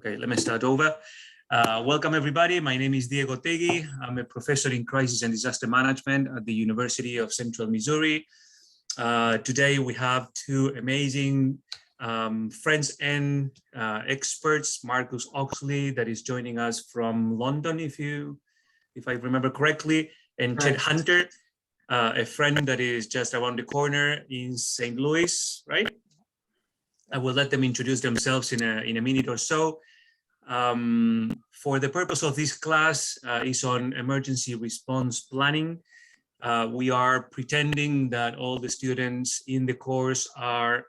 Okay, let me start over. Welcome everybody. My name is Diego Tegui. I'm a professor in crisis and disaster management at the University of Central Missouri. Today we have two amazing friends and experts, Marcus Oxley, that is joining us from London, if I remember correctly, and Chet Hunter, a friend that is just around the corner in St. Louis, right? I will let them introduce themselves in a minute or so. For the purpose of this class is on emergency response planning. We are pretending that all the students in the course are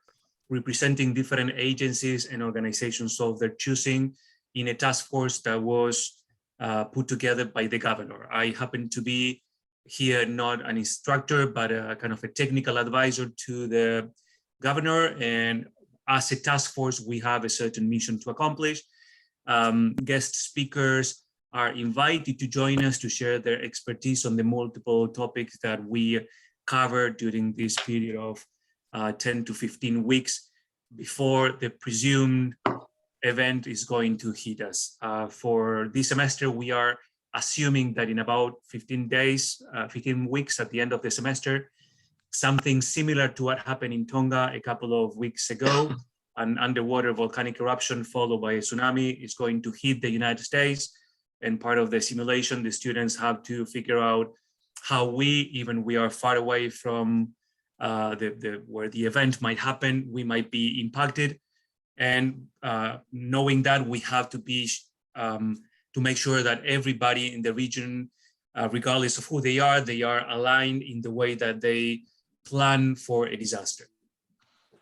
representing different agencies and organizations of their choosing in a task force that was put together by the governor. I happen to be here not an instructor, but a kind of a technical advisor to the governor, and as a task force, we have a certain mission to accomplish. Guest speakers are invited to join us to share their expertise on the multiple topics that we cover during this period of 10 to 15 weeks before the presumed event is going to hit us. For this semester, we are assuming that in about 15 days, 15 weeks at the end of the semester, something similar to what happened in Tonga a couple of weeks ago, an underwater volcanic eruption followed by a tsunami, is going to hit the United States. And part of the simulation, the students have to figure out how we are far away from where the event might happen, we might be impacted. And knowing that, we have to be to make sure that everybody in the region, regardless of who they are aligned in the way that they plan for a disaster.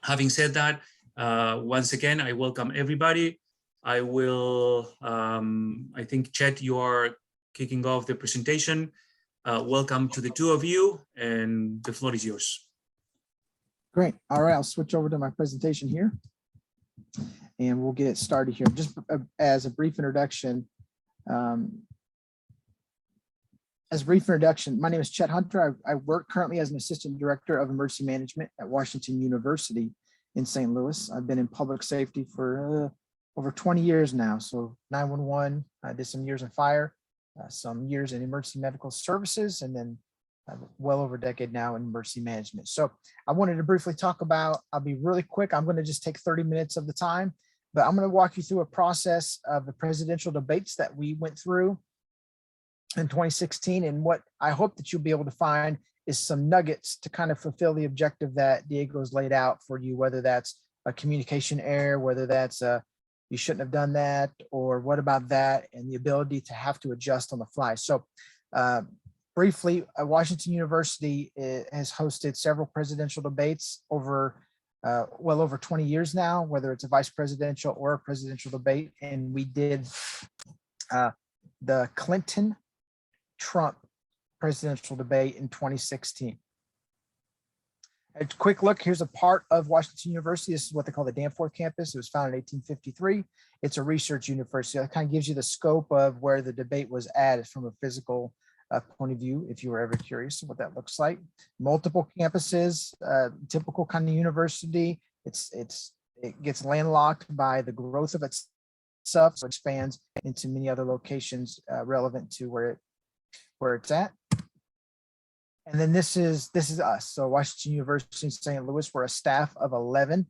Having said that, once again, I welcome everybody. I will, I think, Chet, you are kicking off the presentation. Welcome to the two of you, and the floor is yours. Great. All right, I'll switch over to my presentation here, and we'll get started here. Just as a brief introduction, my name is Chet Hunter. I work currently as an assistant director of emergency management at Washington University in St. Louis. I've been in public safety for over 20 years now. So 911, I did some years in fire, some years in emergency medical services, and then well over a decade now in emergency management. So I wanted to briefly talk about, I'll be really quick. I'm going to just take 30 minutes of the time, but I'm going to walk you through a process of the presidential debates that we went through in 2016. And what I hope that you'll be able to find is some nuggets to kind of fulfill the objective that Diego's laid out for you, whether that's a communication error, whether that's you shouldn't have done that, or what about that, and the ability to have to adjust on the fly. So briefly, Washington University has hosted several presidential debates over well over 20 years now, whether it's a vice presidential or a presidential debate. And we did the Clinton-Trump presidential debate in 2016. A quick look, here's a part of Washington University. This is what they call the Danforth campus. It was founded in 1853. It's a research university. That kind of gives you the scope of where the debate was at from a physical point of view, if you were ever curious what that looks like. Multiple campuses, typical kind of university. It gets landlocked by the growth of itself, so it expands into many other locations relevant to where it's at. And then this is us. So Washington University in St. Louis, we're a staff of 11.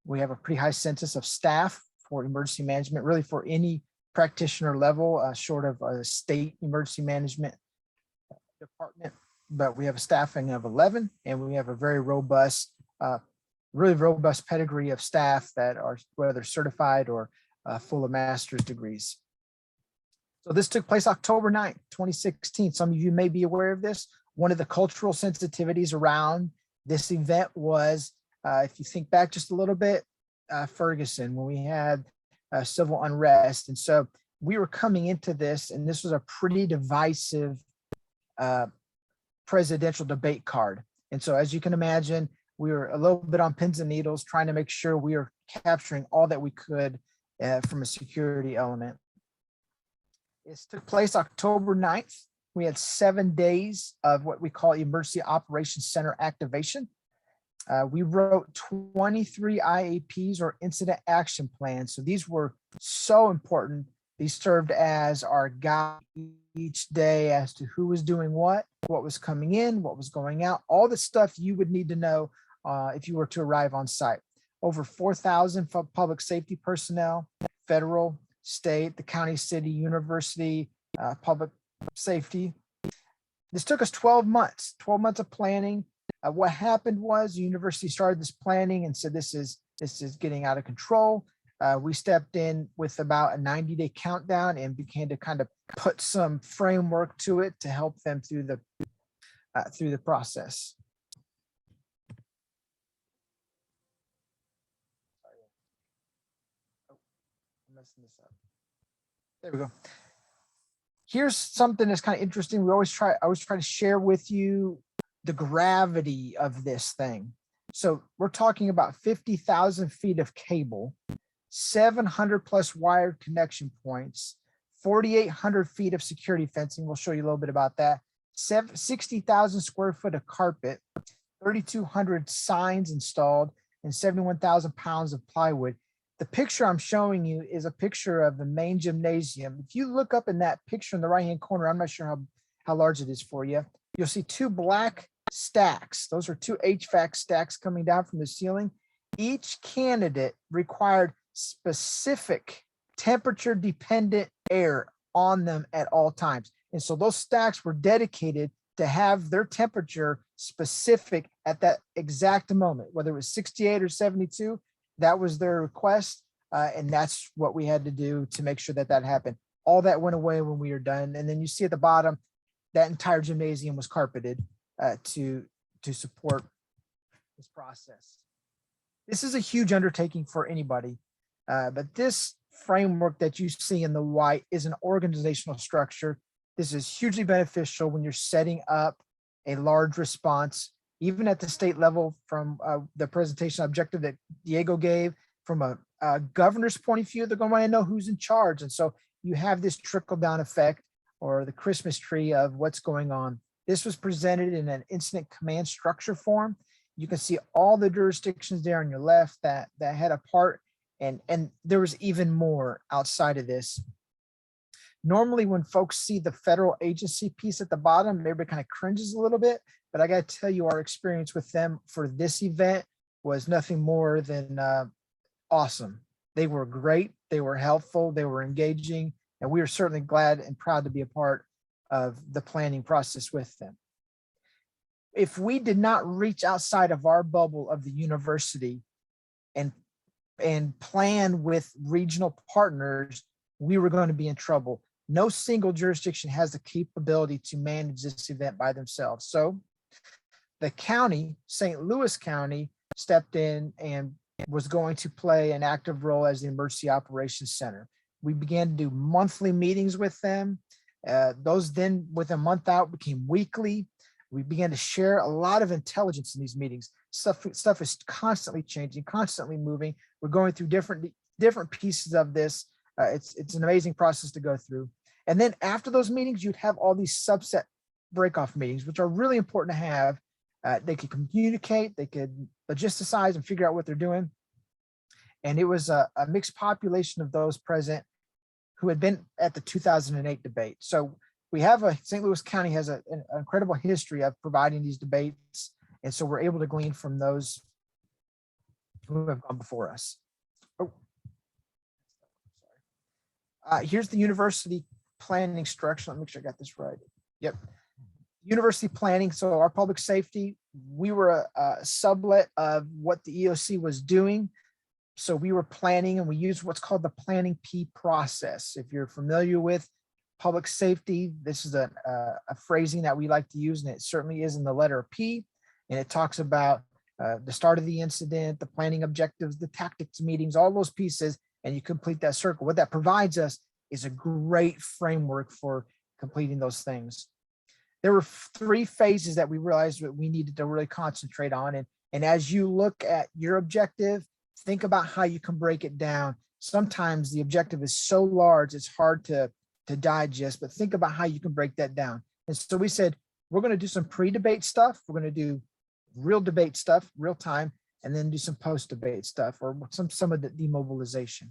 We have a pretty high census of staff for emergency management, really for any practitioner level, short of a state emergency management department. But we have a staffing of 11, and we have a very robust, really robust pedigree of staff that are whether certified or full of master's degrees. So this took place October 9th, 2016. Some of you may be aware of this. One of the cultural sensitivities around this event was, if you think back just a little bit, Ferguson, when we had civil unrest. And so we were coming into this, and this was a pretty divisive presidential debate card. And so as you can imagine, we were a little bit on pins and needles trying to make sure we were capturing all that we could from a security element. This took place October 9th. We had 7 days of what we call Emergency Operations Center activation. We wrote 23 IAPs or incident action plans. So these were so important. These served as our guide each day as to who was doing what was coming in, what was going out, all the stuff you would need to know if you were to arrive on site. Over 4,000 public safety personnel, federal, state, the county, city, university, public safety. This took us 12 months of planning. What happened was the university started this planning and said, this is getting out of control. We stepped in with about a 90-day countdown and began to kind of put some framework to it to help them through the process. Oh, I'm messing this up. There we go. Here's something that's kind of interesting. I always try to share with you the gravity of this thing. So we're talking about 50,000 feet of cable, 700 plus wired connection points, 4,800 feet of security fencing. We'll show you a little bit about that. 60,000 square foot of carpet, 3,200 signs installed, and 71,000 pounds of plywood. The picture I'm showing you is a picture of the main gymnasium. If you look up in that picture in the right-hand corner, I'm not sure how large it is for you. You'll see two black stacks. Those are two HVAC stacks coming down from the ceiling. Each candidate required specific temperature-dependent air on them at all times. And so those stacks were dedicated to have their temperature specific at that exact moment, whether it was 68 or 72. That was their request, and that's what we had to do to make sure that happened. All that went away when we were done. And then you see at the bottom, that entire gymnasium was carpeted to support this process. This is a huge undertaking for anybody, but this framework that you see in the white is an organizational structure. This is hugely beneficial when you're setting up a large response, even at the state level. From the presentation objective that Diego gave, from a governor's point of view, they're going to want to know who's in charge. And so you have this trickle down effect, or the Christmas tree of what's going on. This was presented in an incident command structure form. You can see all the jurisdictions there on your left that had a part, and there was even more outside of this. Normally when folks see the federal agency piece at the bottom, everybody kind of cringes a little bit, but I got to tell you, our experience with them for this event was nothing more than awesome. They were great, they were helpful, they were engaging, and we are certainly glad and proud to be a part of the planning process with them. If we did not reach outside of our bubble of the university and plan with regional partners, we were going to be in trouble. No single jurisdiction has the capability to manage this event by themselves. So the county, St. Louis County, stepped in and was going to play an active role as the Emergency Operations Center. We began to do monthly meetings with them. Those then, with a month out, became weekly. We began to share a lot of intelligence in these meetings. Stuff is constantly changing, constantly moving. We're going through different pieces of this. It's an amazing process to go through. And then after those meetings, you'd have all these subset break-off meetings, which are really important to have. They could communicate, they could logisticize and figure out what they're doing. And it was a mixed population of those present who had been at the 2008 debate. So we have St. Louis County has an incredible history of providing these debates. And so we're able to glean from those who have gone before us. Oh, here's the university planning structure. Let me make sure I got this right. Yep. University planning. So our public safety, we were a sublet of what the EOC was doing. So we were planning, and we used what's called the planning P process. If you're familiar with public safety, this is a phrasing that we like to use, and it certainly is in the letter P. And it talks about the start of the incident, the planning objectives, the tactics meetings, all those pieces, and you complete that circle. What that provides us is a great framework for completing those things. There were 3 phases that we realized that we needed to really concentrate on. And as you look at your objective, think about how you can break it down. Sometimes the objective is so large, it's hard to digest, but think about how you can break that down. And so we said, we're going to do some pre-debate stuff. We're going to do real debate stuff, real time, and then do some post-debate stuff or some of the demobilization.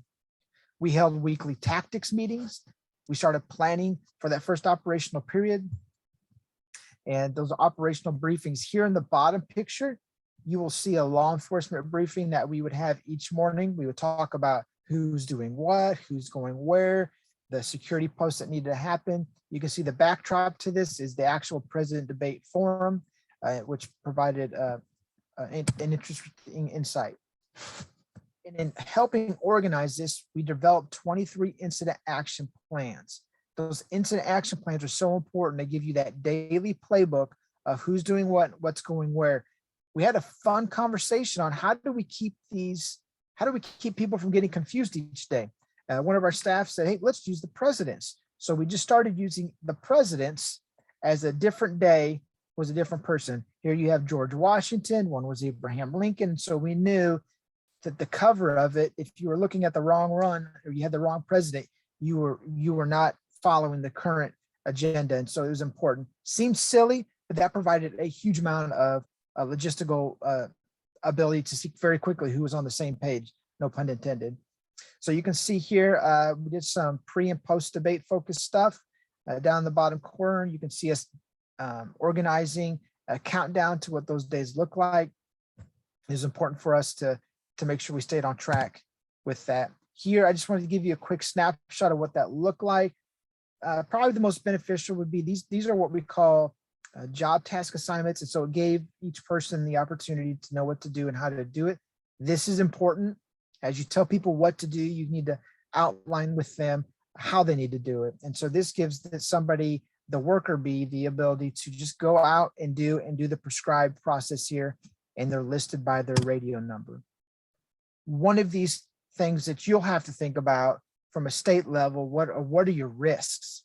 We held weekly tactics meetings. We started planning for that first operational period. And those operational briefings here in the bottom picture, you will see a law enforcement briefing that we would have each morning. We would talk about who's doing what, who's going where, the security posts that needed to happen. You can see the backdrop to this is the actual president debate forum, which provided an interesting insight. And in helping organize this, we developed 23 incident action plans. Those incident action plans are so important. They give you that daily playbook of who's doing what, what's going where. We had a fun conversation on how do we keep people from getting confused each day. One of our staff said, hey, let's use the presidents. So we just started using the presidents as a different day was a different person. Here you have George Washington, one was Abraham Lincoln. So we knew that the cover of it, if you were looking at the wrong run or you had the wrong president, you were not following the current agenda. And so it was important. Seems silly, but that provided a huge amount of logistical ability to see very quickly who was on the same page, no pun intended. So you can see here, we did some pre and post debate focused stuff. Down in the bottom corner, you can see us organizing a countdown to what those days look like. It was important for us to make sure we stayed on track with that. Here, I just wanted to give you a quick snapshot of what that looked like. Probably the most beneficial would be these are what we call job task assignments. And so it gave each person the opportunity to know what to do and how to do it. This is important. As you tell people what to do, you need to outline with them how they need to do it. And so this gives somebody, the worker bee, the ability to just go out and do the prescribed process here. And they're listed by their radio number. One of these things that you'll have to think about from a state level, what are your risks?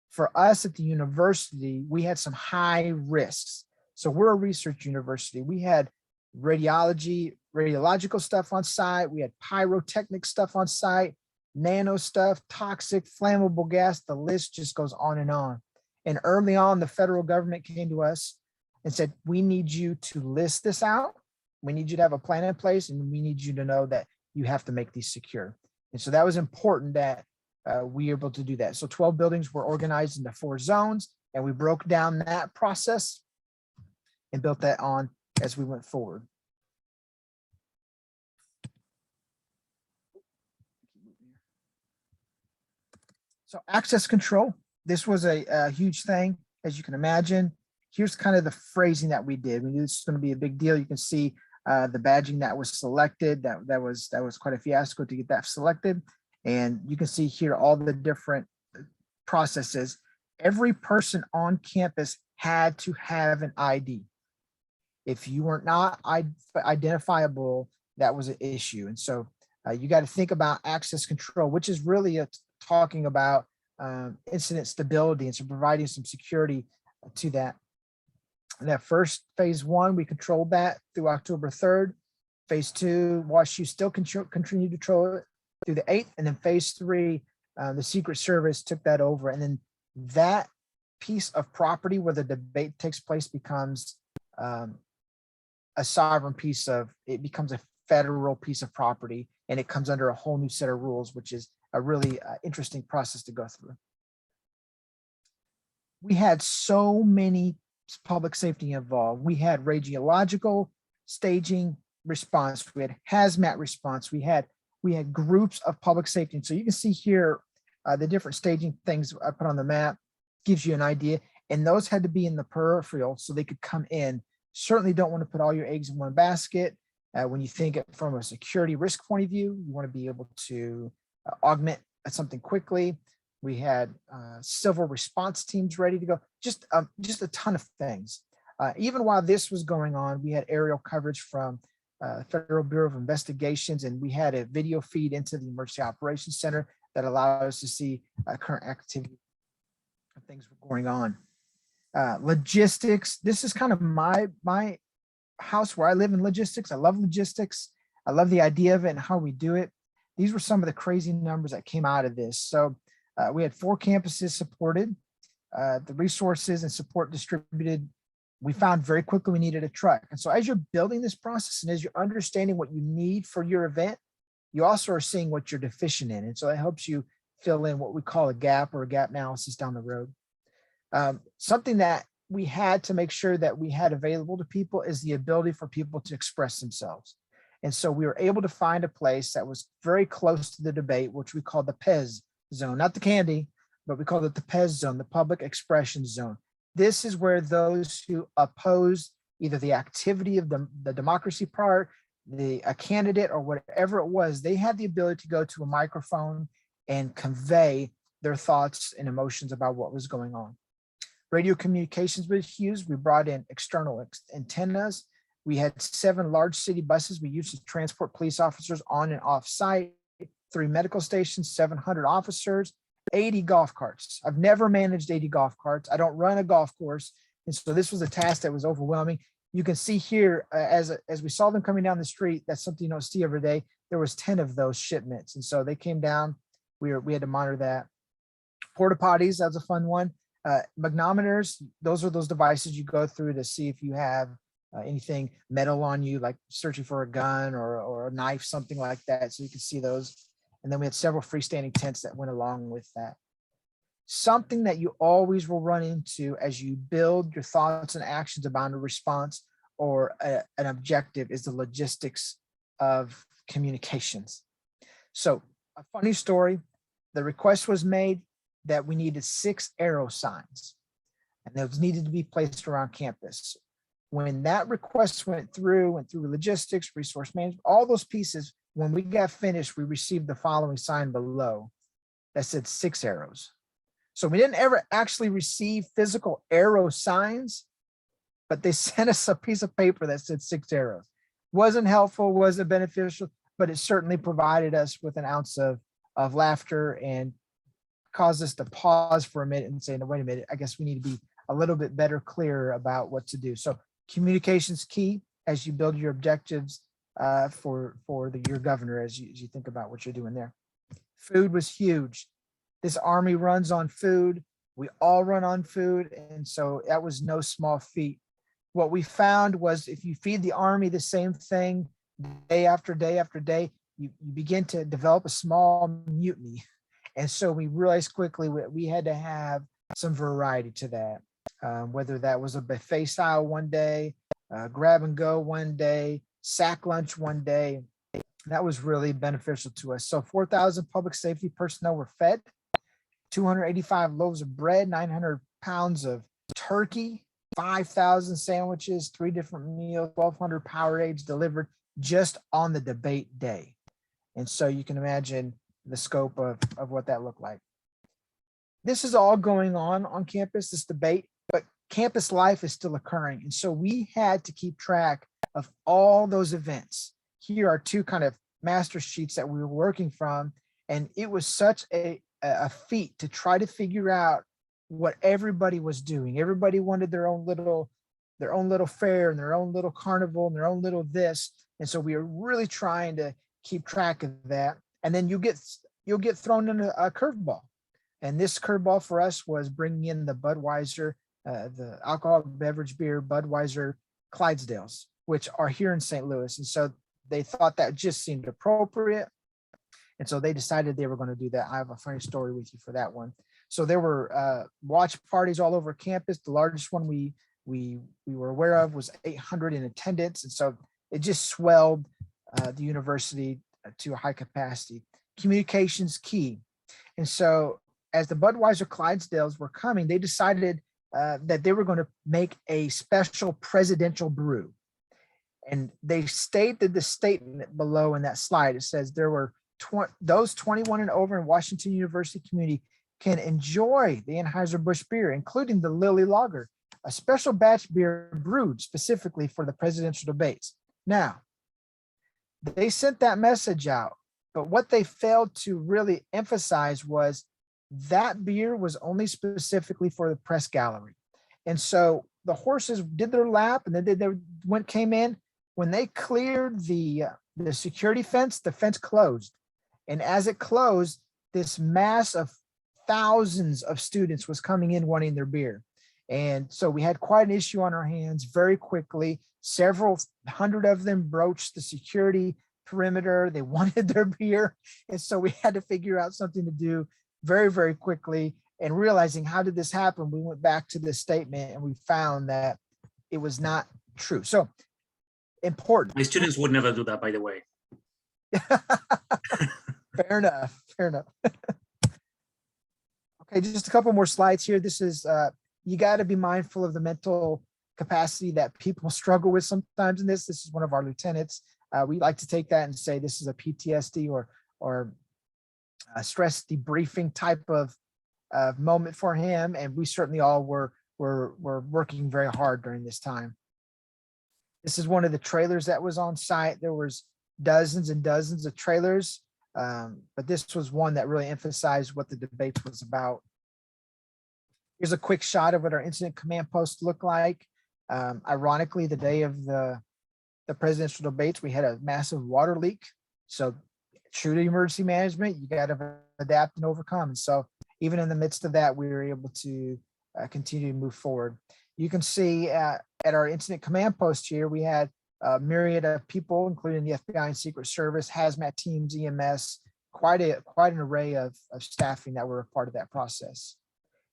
For us at the university, we had some high risks. So we're a research university. We had radiological stuff on site. We had pyrotechnic stuff on site, nano stuff, toxic, flammable gas. The list just goes on. And early on, the federal government came to us and said, we need you to list this out. We need you to have a plan in place, and we need you to know that you have to make these secure. And so that was important that we were able to do that. So 12 buildings were organized into 4 zones, and we broke down that process and built that on as we went forward. So access control, this was a huge thing, as you can imagine. Here's kind of the phrasing that we did. We knew this was going to be a big deal. You can see the badging that was selected. That was quite a fiasco to get that selected. And you can see here all the different processes. Every person on campus had to have an ID. If you were not identifiable, that was an issue. And so you got to think about access control, which is really talking about incident stability and so providing some security to that. And that first phase 1, we controlled that through October 3rd. Phase 2, WashU still continue to control it through the 8th. And then phase 3, the Secret Service took that over. And then that piece of property where the debate takes place becomes a sovereign piece of, it becomes a federal piece of property, and it comes under a whole new set of rules, which is a really interesting process to go through. We had so many public safety involved. We had radiological staging response. We had hazmat response. We had groups of public safety. And so you can see here the different staging things I put on the map, gives you an idea. And those had to be in the peripheral so they could come in. Certainly don't want to put all your eggs in one basket. When you think from a security risk point of view, you want to be able to augment something quickly. We had civil response teams ready to go, just a ton of things. Even while this was going on, we had aerial coverage from Federal Bureau of Investigations, and we had a video feed into the Emergency Operations Center that allowed us to see current activity and things were going on. Logistics, this is kind of my house where I live in logistics. I love logistics. I love the idea of it and how we do it. These were some of the crazy numbers that came out of this. So we had 4 campuses supported, the resources and support distributed we found very quickly we needed a truck. And so as you're building this process and as you're understanding what you need for your event, you also are seeing what you're deficient in. And so it helps you fill in what we call a gap or a gap analysis down the road. Something that we had to make sure that we had available to people is the ability for people to express themselves. And so we were able to find a place that was very close to the debate, which we call the PEZ zone, not the candy, but we call it the PEZ zone, the public expression zone. This is where those who oppose either the activity of the democracy part, a candidate or whatever it was, they had the ability to go to a microphone and convey their thoughts and emotions about what was going on. Radio communications was huge. We brought in external antennas. We had 7 large city buses we used to transport police officers on and off site, 3 medical stations, 700 officers, 80 golf carts. I've never managed 80 golf carts. I don't run a golf course. And so this was a task that was overwhelming. You can see here, as we saw them coming down the street, that's something you don't see every day. There was 10 of those shipments. And so they came down, we had to monitor that. Porta potties, that's a fun one. Magnometers, those are those devices you go through to see if you have anything metal on you, like searching for a gun or a knife, something like that. So you can see those. And then we had several freestanding tents that went along with that. Something that you always will run into as you build your thoughts and actions about a response or an objective is the logistics of communications. So a funny story, the request was made that we needed 6 arrow signs, and those needed to be placed around campus. When that request went through logistics, resource management, all those pieces, when we got finished, we received the following sign below that said 6 arrows. So we didn't ever actually receive physical arrow signs, but they sent us a piece of paper that said 6 arrows. Wasn't helpful, wasn't beneficial, but it certainly provided us with an ounce of laughter and caused us to pause for a minute and say, no, wait a minute, I guess we need to be a little bit better clear about what to do. So communication's key as you build your objectives for your governor as you think about what you're doing there. Food was huge. This army runs on food. We all run on food. And so that was no small feat. What we found was if you feed the army the same thing day after day after day, you begin to develop a small mutiny. And so we realized quickly we had to have some variety to that, whether that was a buffet style one day, grab and go one day, sack lunch one day. That was really beneficial to us. So 4,000 public safety personnel were fed, 285 loaves of bread, 900 pounds of turkey, 5,000 sandwiches, 3 different meals, 1,200 Powerades delivered just on the debate day. And so you can imagine the scope of what that looked like. This is all going on campus, this debate, but campus life is still occurring. And so we had to keep track of all those events. Here are 2 kind of master sheets that we were working from. And it was such a feat to try to figure out what everybody was doing. Everybody wanted their own little fair and their own little carnival and their own little this. And so we were really trying to keep track of that. And then you'll get thrown in a curveball. And this curveball for us was bringing in the Budweiser, the alcoholic beverage beer Budweiser Clydesdales, which are here in St. Louis. And so they thought that just seemed appropriate. And so they decided they were going to do that. I have a funny story with you for that one. So there were watch parties all over campus. The largest one we were aware of was 800 in attendance. And so it just swelled the university to a high capacity. Communications key. And so as the Budweiser Clydesdales were coming, they decided that they were going to make a special presidential brew. And they stated the statement below in that slide. It says there were those 21 and over in Washington University community can enjoy the Anheuser-Busch beer, including the Lilly Lager, a special batch beer brewed specifically for the presidential debates. Now, they sent that message out, but what they failed to really emphasize was that beer was only specifically for the press gallery. And so the horses did their lap and then came in. When they cleared the security fence, the fence closed. And as it closed, this mass of thousands of students was coming in wanting their beer. And so we had quite an issue on our hands very quickly. Several hundred of them broached the security perimeter. They wanted their beer. And so we had to figure out something to do very, very quickly. And realizing how did this happen, we went back to this statement and we found that it was not true. So important. My students would never do that, by the way. Fair enough. Fair enough. Okay, just a couple more slides here. This is, you got to be mindful of the mental capacity that people struggle with sometimes in this. This is one of our lieutenants. We like to take that and say this is a PTSD or a stress debriefing type of moment for him. And we certainly all were working very hard during this time. This is one of the trailers that was on site. There was dozens and dozens of trailers, but this was one that really emphasized what the debate was about. Here's a quick shot of what our incident command post looked like. Ironically, the day of the presidential debates, we had a massive water leak. So true to emergency management, you got to adapt and overcome. And so even in the midst of that, we were able to continue to move forward. You can see at our incident command post here, we had a myriad of people, including the FBI and Secret Service, hazmat teams, EMS, quite an array of staffing that were a part of that process.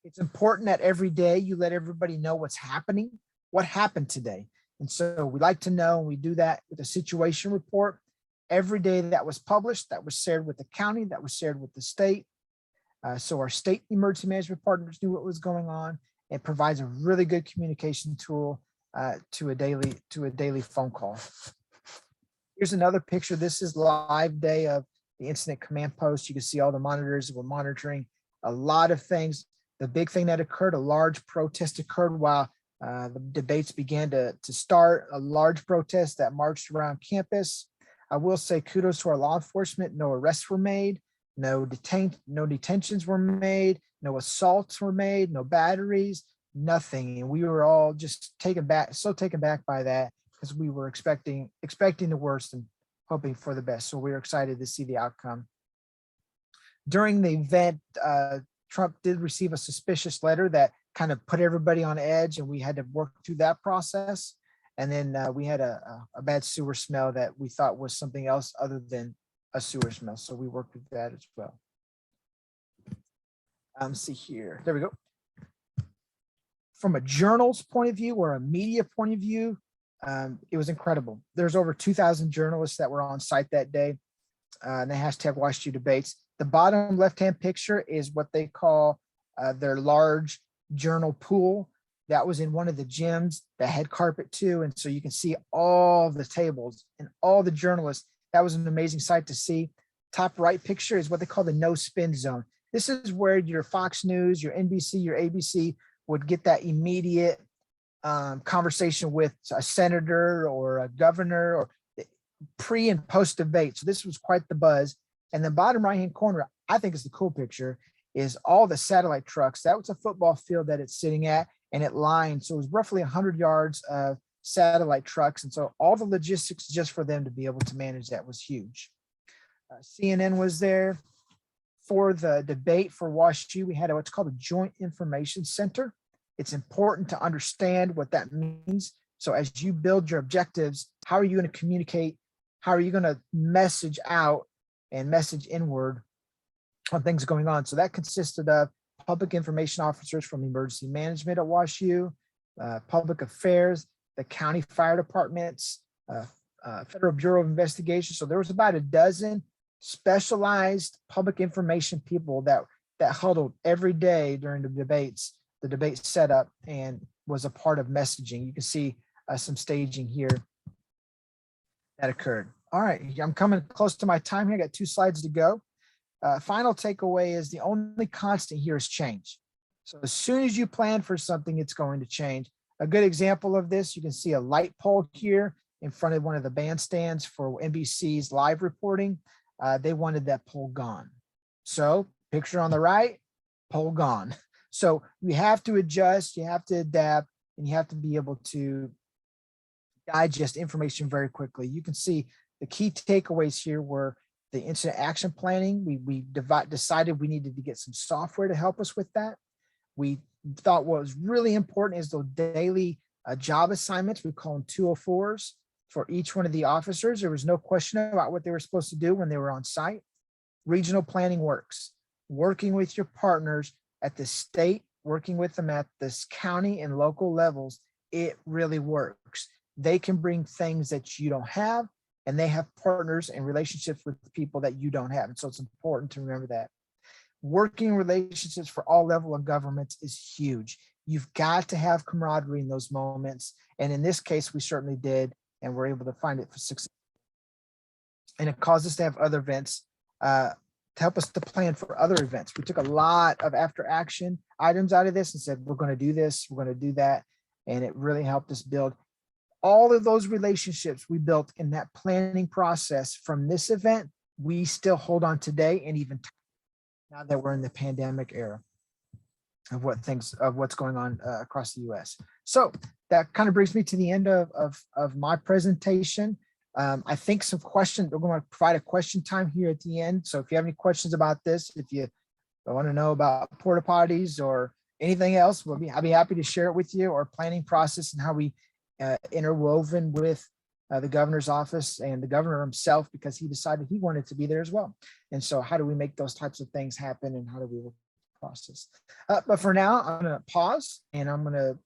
It's important that every day you let everybody know what's happening, what happened today. And so we like to know, and we do that with a situation report. Every day that was published, that was shared with the county, that was shared with the state. So our state emergency management partners knew what was going on. It provides a really good communication tool to a daily phone call. Here's another picture. This is live day of the incident command post. You can see all the monitors that were monitoring a lot of things. The big thing that occurred, a large protest occurred while the debates began to start, a large protest that marched around campus. I will say kudos to our law enforcement. No arrests were made, no detentions were made, no assaults were made, no batteries, nothing. And we were all just taken back by that, because we were expecting the worst and hoping for the best. So we were excited to see the outcome. During the event, Trump did receive a suspicious letter that kind of put everybody on edge, and we had to work through that process. And then we had a bad sewer smell that we thought was something else other than a sewer smell. So we worked with that as well. See here, there we go. From a journal's point of view or a media point of view, it was incredible. There's over 2,000 journalists that were on site that day. And the hashtag WashU debates. The bottom left-hand picture is what they call their large journal pool. That was in one of the gyms that had carpet too. And so you can see all the tables and all the journalists. That was an amazing sight to see. Top right picture is what they call the no spin zone. This is where your Fox News, your NBC, your ABC would get that immediate conversation with a senator or a governor, or pre and post debate. So this was quite the buzz. And the bottom right-hand corner, I think is the cool picture, is all the satellite trucks. That was a football field that it's sitting at, and it lined. So it was roughly 100 yards of satellite trucks. And so all the logistics just for them to be able to manage that was huge. CNN was there. For the debate for WashU, we had what's called a Joint Information Center. It's important to understand what that means. So as you build your objectives, how are you going to communicate? How are you going to message out and message inward on things going on? So that consisted of public information officers from emergency management at WashU, public affairs, the county fire departments, Federal Bureau of Investigation. So there was about a dozen specialized public information people that huddled every day during the debate setup, and was a part of messaging. You can see some staging here that occurred. All right, I'm coming close to my time here. I got 2 slides to go. Final takeaway is the only constant here is change. So as soon as you plan for something, it's going to change. A good example of this, you can see a light pole here in front of one of the bandstands for NBC's live reporting. They wanted that pole gone. So picture on the right, pole gone. So you have to adjust, you have to adapt, and you have to be able to digest information very quickly. You can see the key takeaways here were the incident action planning. We decided we needed to get some software to help us with that. We thought what was really important is those daily job assignments. We call them 204s for each one of the officers. There was no question about what they were supposed to do when they were on site. Regional planning works. Working with your partners at the state, working with them at this county and local levels, it really works. They can bring things that you don't have, and they have partners and relationships with people that you don't have. And so it's important to remember that. Working relationships for all levels of governments is huge. You've got to have camaraderie in those moments. And in this case, we certainly did, and we're able to find it for success. And it caused us to have other events to help us to plan for other events. We took a lot of after action items out of this and said, we're going to do this, we're going to do that. And it really helped us build all of those relationships we built in that planning process from this event. We still hold on today, and even now that we're in the pandemic era of what's going on across the US. So that kind of brings me to the end of my presentation. I think some questions, we're going to provide a question time here at the end. So if you have any questions about this, if you want to know about porta potties or anything else, I'll be happy to share it with you, or planning process and how we interwoven with the governor's office and the governor himself, because he decided he wanted to be there as well. And so how do we make those types of things happen, and how do we work the process? But for now, I'm going to pause, and I'm going to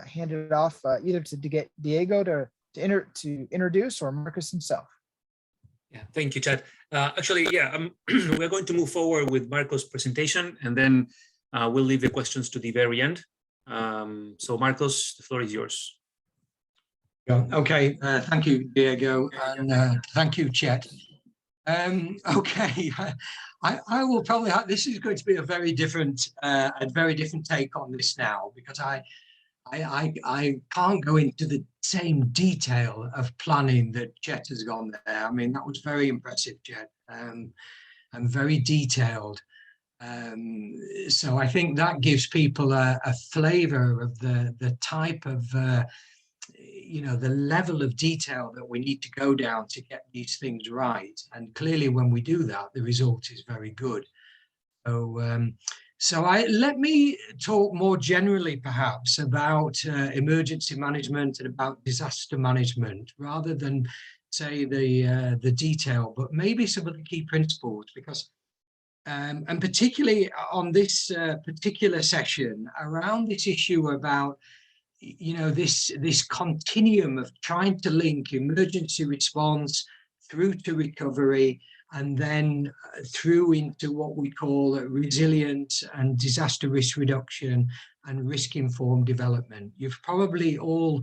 hand it off either to Diego to introduce, or Marcus himself. Yeah, thank you, Chet. Actually, yeah, we're going to move forward with Marcos' presentation, and then we'll leave the questions to the very end. So Marcos, the floor is yours. Okay, thank you, Diego, and thank you, Chet. Okay, I will probably have, this is going to be a very different take on this now, because I can't go into the same detail of planning that Chet has gone there. I mean, that was very impressive, Chet, and very detailed. So I think that gives people a flavor of the type of the level of detail that we need to go down to get these things right. And clearly, when we do that, the result is very good. So let me talk more generally, perhaps, about emergency management and about disaster management, rather than say the detail, but maybe some of the key principles, because and particularly on this particular session around this issue about this continuum of trying to link emergency response through to recovery, and then through into what we call resilience and disaster risk reduction and risk-informed development. You've probably all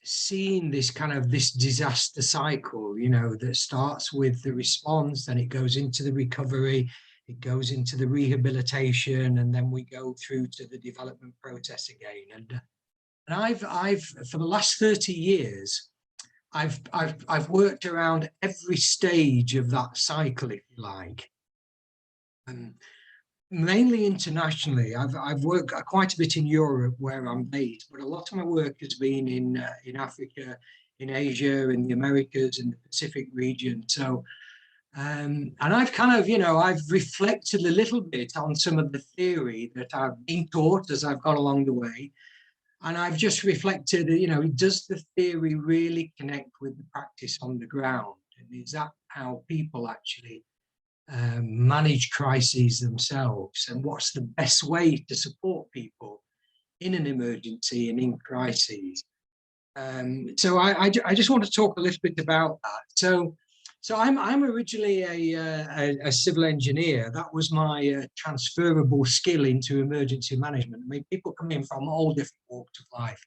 seen this disaster cycle, that starts with the response, then it goes into the recovery, it goes into the rehabilitation, and then we go through to the development process again. And I've for the last 30 years, I've worked around every stage of that cycle, if you like. Mainly internationally. I've worked quite a bit in Europe, where I'm based, but a lot of my work has been in Africa, in Asia, in the Americas, in the Pacific region. So, and I've I've reflected a little bit on some of the theory that I've been taught as I've gone along the way. And I've just reflected, does the theory really connect with the practice on the ground? And is that how people actually manage crises themselves? And what's the best way to support people in an emergency and in crises? So I just want to talk a little bit about that. So I'm originally a civil engineer. That was my transferable skill into emergency management. I mean, people come in from all different walks of life,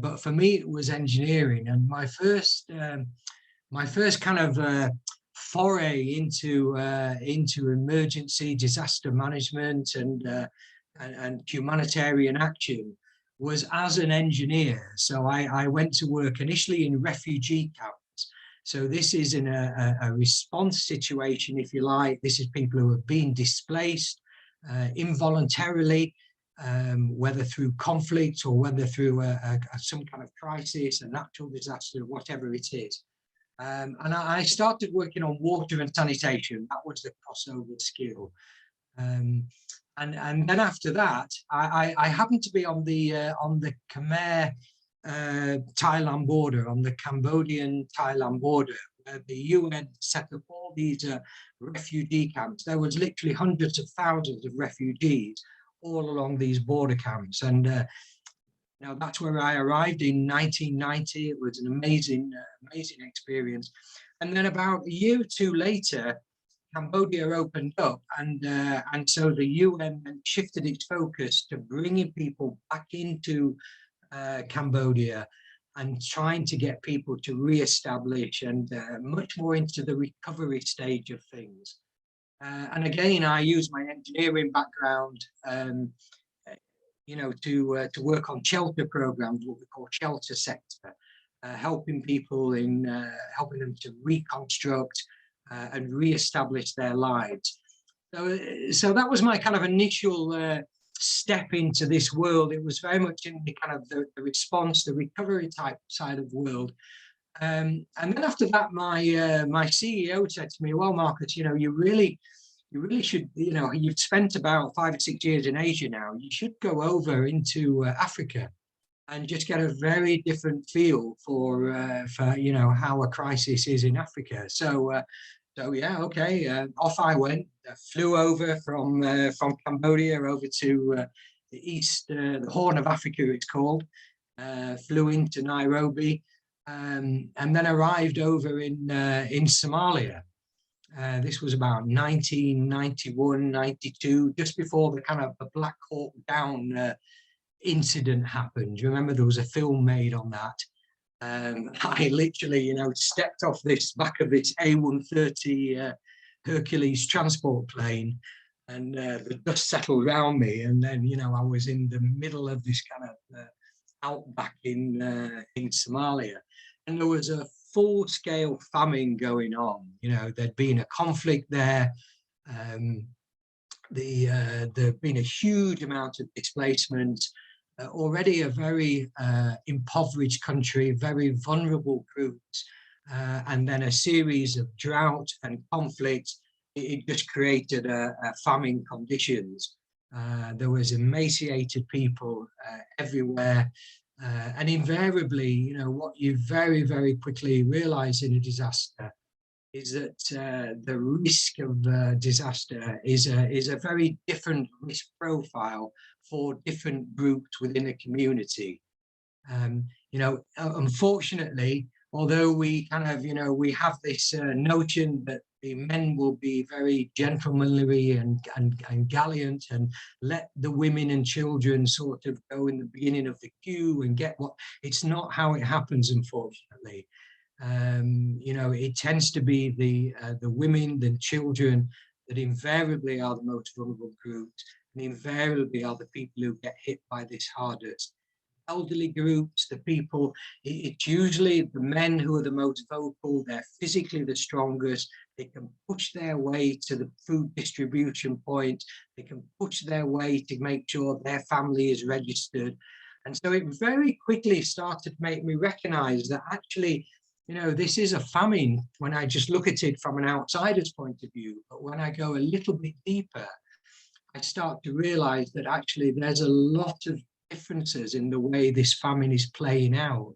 but for me it was engineering. And my first kind of foray into emergency disaster management and humanitarian action was as an engineer. So I went to work initially in refugee camps. So this is in a response situation, if you like. This is people who have been displaced involuntarily, whether through conflict or whether through some kind of crisis, a natural disaster, whatever it is. And I started working on water and sanitation. That was the crossover skill. And then after that, I happened to be on the Khmer Thailand border, on the Cambodian Thailand border, where the UN set up all these refugee camps. There was literally hundreds of thousands of refugees all along these border camps. And now that's where I arrived in 1990. It was an amazing experience. And then about a year or two later, Cambodia opened up, and so the UN shifted its focus to bringing people back into Cambodia and trying to get people to re-establish and much more into the recovery stage of things. And again, I use my engineering background, to work on shelter programs, what we call shelter sector, helping people in helping them to reconstruct and re-establish their lives. So that was my kind of initial step into this world. It was very much in the kind of the response, the recovery type side of the world. And then after that, my CEO said to me, "Well, Marcus, you really should, you've spent about 5 or 6 years in Asia now. You should go over into Africa and just get a very different feel for how a crisis is in Africa." So yeah, okay, off I went. Flew over from Cambodia over to the east, the Horn of Africa, it's called. Flew into Nairobi, and then arrived over in Somalia. This was about 1991, 92, just before the kind of the Black Hawk Down incident happened. You remember there was a film made on that. I literally, stepped off this back of this A130 Hercules transport plane, and the dust settled around me. And then, I was in the middle of this kind of outback in Somalia, and there was a full-scale famine going on. There'd been a conflict there. There'd been a huge amount of displacement. Already a very impoverished country, very vulnerable groups, and then a series of drought and conflict. It just created a famine conditions. There was emaciated people everywhere, and invariably, what you very, very quickly realize in a disaster is that the risk of disaster is a very different risk profile for different groups within a community. Unfortunately, although we kind of, we have this notion that the men will be very gentlemanly and gallant and let the women and children sort of go in the beginning of the queue and get what, it's not how it happens, unfortunately. It tends to be the women, the children that invariably are the most vulnerable groups, and invariably are the people who get hit by this hardest. Elderly groups, the people, it's usually the men who are the most vocal, they're physically the strongest, they can push their way to the food distribution point, they can push their way to make sure their family is registered. And so it very quickly started to make me recognize that actually, this is a famine when I just look at it from an outsider's point of view. But when I go a little bit deeper, I start to realize that actually there's a lot of differences in the way this famine is playing out.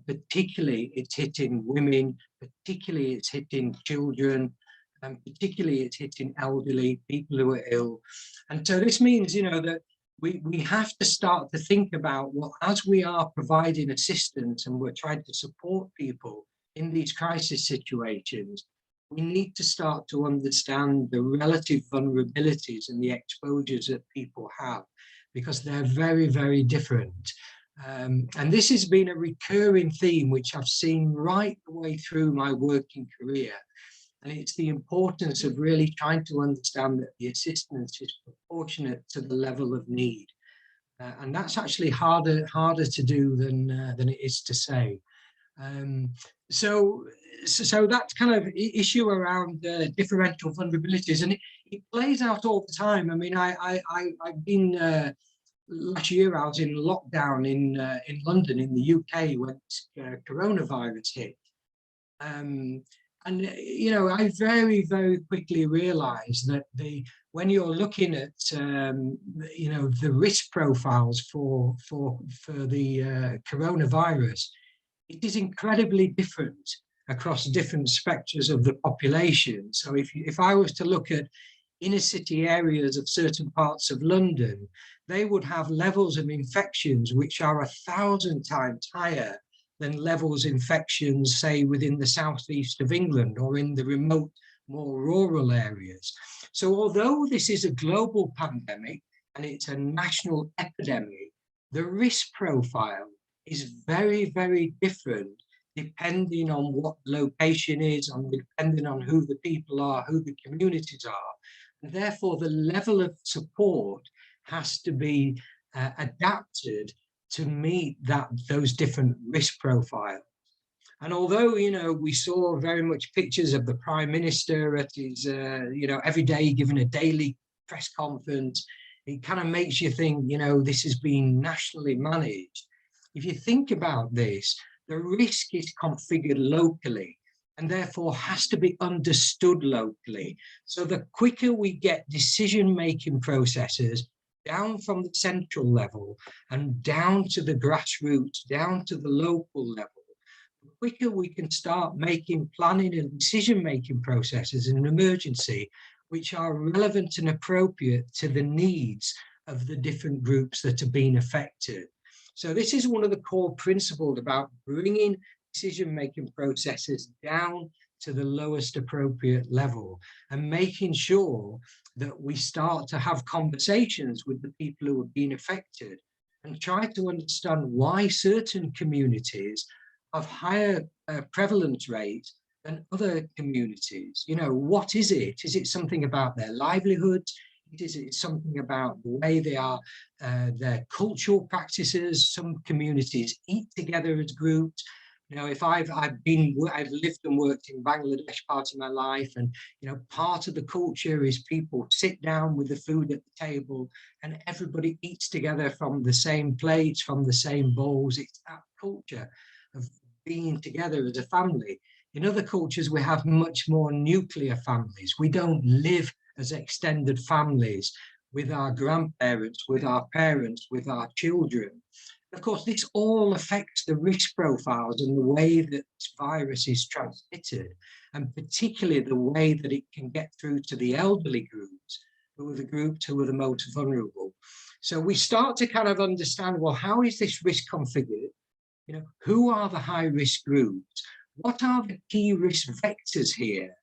Particularly it's hitting women, particularly it's hitting children, and particularly it's hitting elderly, people who are ill. And so this means, that we have to start to think about, well, as we are providing assistance and we're trying to support people in these crisis situations, we need to start to understand the relative vulnerabilities and the exposures that people have, because they're very, very different. And this has been a recurring theme which I've seen right the way through my working career. And it's the importance of really trying to understand that the assistance is proportionate to the level of need. And that's actually harder to do than it is to say. So that's kind of issue around differential vulnerabilities, and it plays out all the time. I mean, I've been last year I was in lockdown in London in the UK when coronavirus hit, and I very, very quickly realised that when you're looking at the risk profiles for the coronavirus, it is incredibly different across different spectrums of the population. So if I was to look at inner city areas of certain parts of London, they would have levels of infections which are 1,000 times higher than levels of infections, say, within the southeast of England or in the remote, more rural areas. So although this is a global pandemic and it's a national epidemic, the risk profile is very, very different depending on what location is, depending on who the people are, who the communities are. And therefore, the level of support has to be adapted to meet those different risk profiles. And although, we saw very much pictures of the Prime Minister at his, every day giving a daily press conference, it kind of makes you think, this is being nationally managed. If you think about this, the risk is configured locally and therefore has to be understood locally. So the quicker we get decision-making processes down from the central level and down to the grassroots, down to the local level, the quicker we can start making planning and decision-making processes in an emergency which are relevant and appropriate to the needs of the different groups that are being affected. So this is one of the core principles about bringing decision-making processes down to the lowest appropriate level and making sure that we start to have conversations with the people who are being affected and try to understand why certain communities have higher prevalence rates than other communities. What is it? Is it something about their livelihoods? Is it something about the way they are, their cultural practices? Some communities eat together as groups. If I've lived and worked in Bangladesh part of my life, and part of the culture is people sit down with the food at the table and everybody eats together from the same plates, from the same bowls. It's that culture of being together as a family. In other cultures, we have much more nuclear families. We don't live as extended families with our grandparents, with our parents, with our children. Of course, this all affects the risk profiles and the way that this virus is transmitted, and particularly the way that it can get through to the elderly groups, who are the groups who are the most vulnerable. So we start to kind of understand, well, how is this risk configured? Who are the high risk groups? What are the key risk vectors here?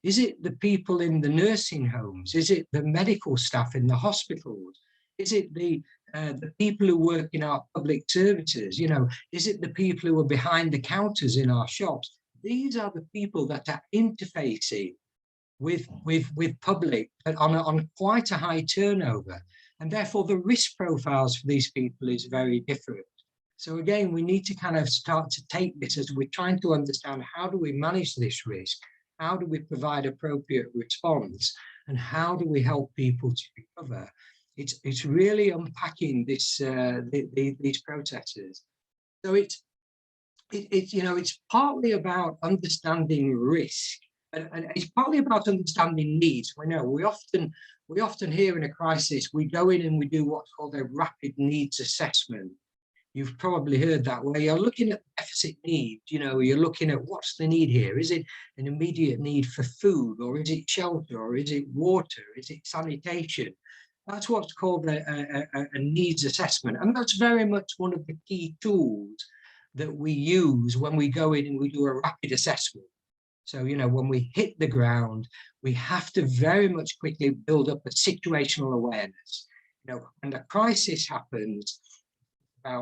Is it the people in the nursing homes? Is it the medical staff in the hospitals? Is it the people who work in our public services? Is it the people who are behind the counters in our shops? These are the people that are interfacing with public on quite a high turnover. And therefore the risk profiles for these people is very different. So again, we need to kind of start to take this as we're trying to understand, how do we manage this risk? How do we provide appropriate response? And how do we help people to recover? It's really unpacking this these processes. So it's partly about understanding risk, and it's partly about understanding needs. We often hear in a crisis, we go in and we do what's called a rapid needs assessment. You've probably heard that, where you're looking at deficit needs. You're looking at what's the need here. Is it an immediate need for food, or is it shelter, or is it water? Is it sanitation? That's what's called a needs assessment. And that's very much one of the key tools that we use when we go in and we do a rapid assessment. So, when we hit the ground, we have to very much quickly build up a situational awareness. When a crisis happens,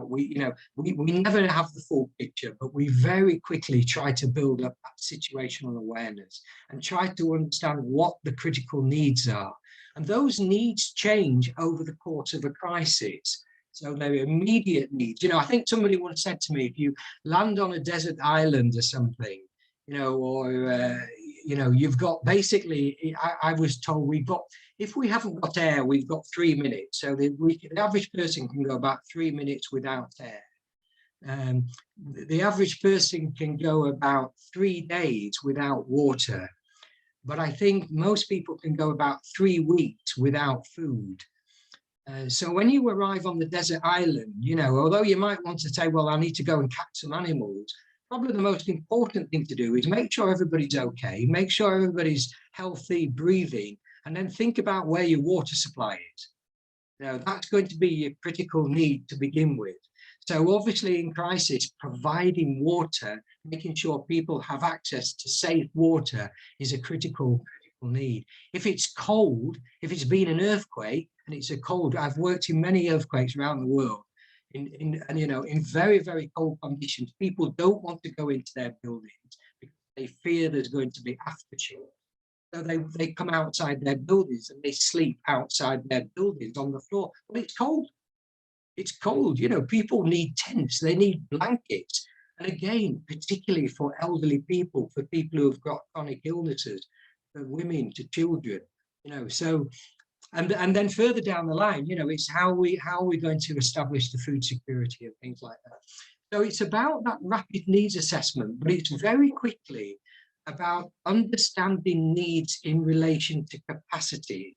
we never have the full picture, but we very quickly try to build up that situational awareness and try to understand what the critical needs are. And those needs change over the course of a crisis. So they're immediate needs. I think somebody once said to me, if you land on a desert island or something, you've got basically, I was told if we haven't got air, we've got 3 minutes. So the average person can go about 3 minutes without air. The average person can go about 3 days without water. but I think most people can go about 3 weeks without food. So when you arrive on the desert island, although you might want to say, well, I need to go and catch some animals, probably the most important thing to do is make sure everybody's okay, make sure everybody's healthy, breathing, and then think about where your water supply is. That's going to be your critical need to begin with. So obviously in crisis, providing water, making sure people have access to safe water is a critical need. If it's cold, if it's been an earthquake and it's a cold, I've worked in many earthquakes around the world, in very, very cold conditions, people don't want to go into their buildings because they fear there's going to be aftershock. So they come outside their buildings and they sleep outside their buildings on the floor. Well, it's cold. It's cold. People need tents, they need blankets. And again, particularly for elderly people, for people who have got chronic illnesses, for women, to children, so, and then further down the line, it's how are we going to establish the food security and things like that. So it's about that rapid needs assessment, but it's very quickly about understanding needs in relation to capacity.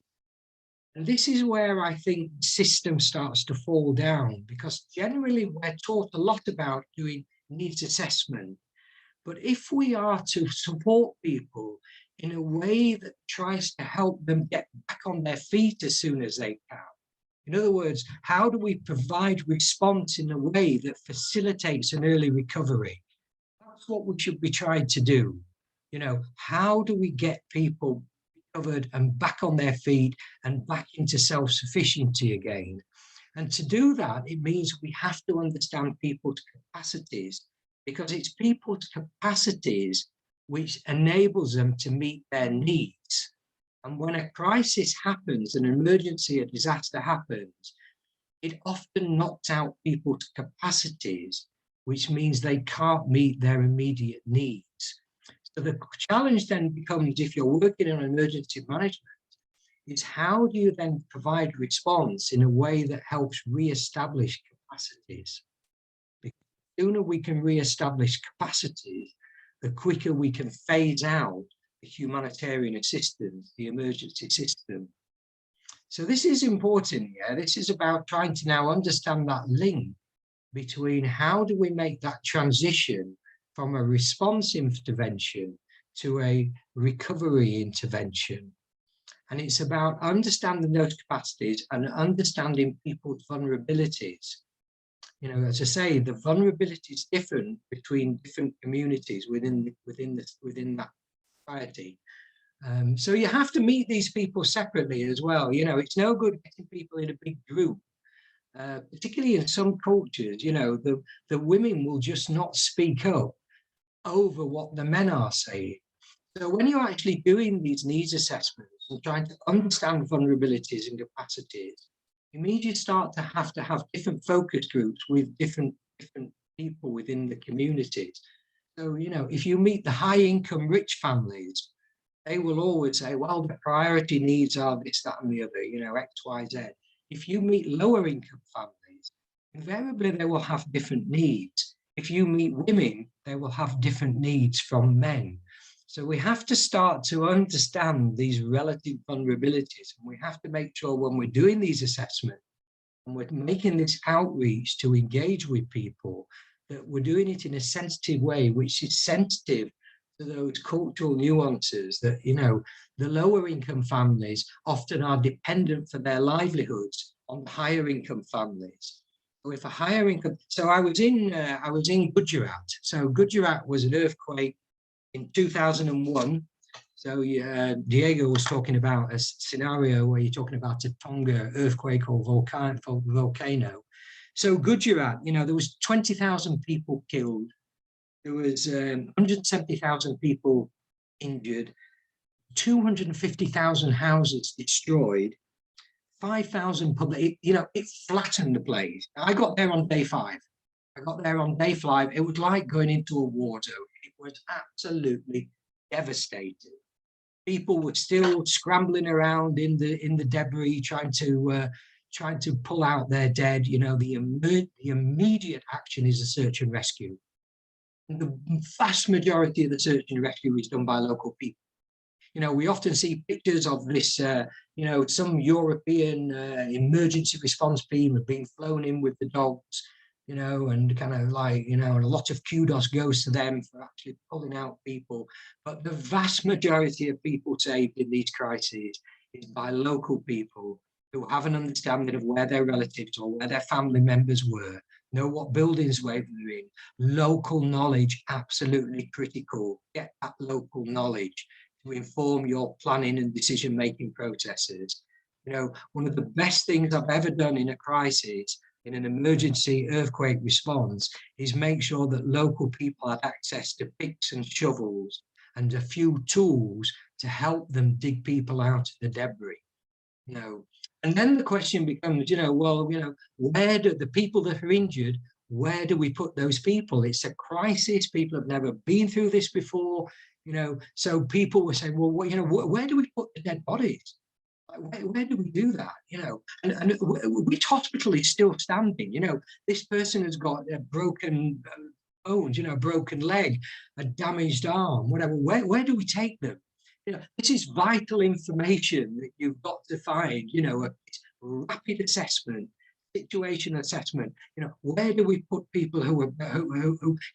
And this is where I think the system starts to fall down, because generally we're taught a lot about doing needs assessment. But if we are to support people in a way that tries to help them get back on their feet as soon as they can, in other words, how do we provide response in a way that facilitates an early recovery? That's what we should be trying to do. How do we get people recovered and back on their feet and back into self-sufficiency again? And to do that, it means we have to understand people's capacities, because it's people's capacities which enables them to meet their needs. And when a crisis happens, an emergency, a disaster happens, it often knocks out people's capacities, which means they can't meet their immediate needs. So the challenge then becomes, if you're working on emergency management, is how do you then provide response in a way that helps re-establish capacities? Because the sooner we can re-establish capacities, the quicker we can phase out the humanitarian assistance, the emergency system. So this is important, This is about trying to now understand that link between how do we make that transition from a response intervention to a recovery intervention. And it's about understanding those capacities and understanding people's vulnerabilities. As I say, the vulnerability is different between different communities within that society. So you have to meet these people separately as well. It's no good getting people in a big group. Particularly in some cultures, the women will just not speak up over what the men are saying. So when you're actually doing these needs assessments and trying to understand vulnerabilities and capacities, it means you start to have different focus groups with different people within the communities. So, if you meet the high income rich families, they will always say, well, the priority needs are this, that, and the other, X, Y, Z. If you meet lower income families, invariably they will have different needs. If you meet women, they will have different needs from men. So we have to start to understand these relative vulnerabilities. And we have to make sure when we're doing these assessments and we're making this outreach to engage with people, that we're doing it in a sensitive way, which is sensitive to those cultural nuances that, the lower income families often are dependent for their livelihoods on the higher income families. So if a higher income, so I was in Gujarat. So Gujarat was an earthquake in 2001. So Diego was talking about a scenario where you're talking about a Tonga earthquake or volcano. So Gujarat, there was 20,000 people killed. There was 170,000 people injured, 250,000 houses destroyed, 5,000 public, it flattened the place. I got there on day 5. It was like going into a war zone. It was absolutely devastating. People were still scrambling around in the debris, trying to pull out their dead. The immediate action is a search and rescue. And the vast majority of the search and rescue is done by local people. You know, we often see pictures of this, you know, some European emergency response team have been flown in with the dogs, you know, and kind of like, you know, and a lot of kudos goes to them for actually pulling out people. But the vast majority of people saved in these crises is by local people who have an understanding of where their relatives or where their family members were, know what buildings they were in. Local knowledge, absolutely critical. Get that local knowledge to inform your planning and decision-making processes. You know, one of the best things I've ever done in a crisis, in an emergency earthquake response, is make sure that local people had access to picks and shovels and a few tools to help them dig people out of the debris. You know, and then the question becomes, you know, well, you know, where do the people that are injured, where do we put those people? It's a crisis. People have never been through this before, you know, so people were saying, well, you know, where do we put the dead bodies? Where do we do that? You know, and which hospital is still standing? You know, this person has got a broken bones, you know, a broken leg, a damaged arm, whatever. Where do we take them? You know, this is vital information that you've got to find, you know, a rapid assessment, situation assessment. You know, where do we put people who you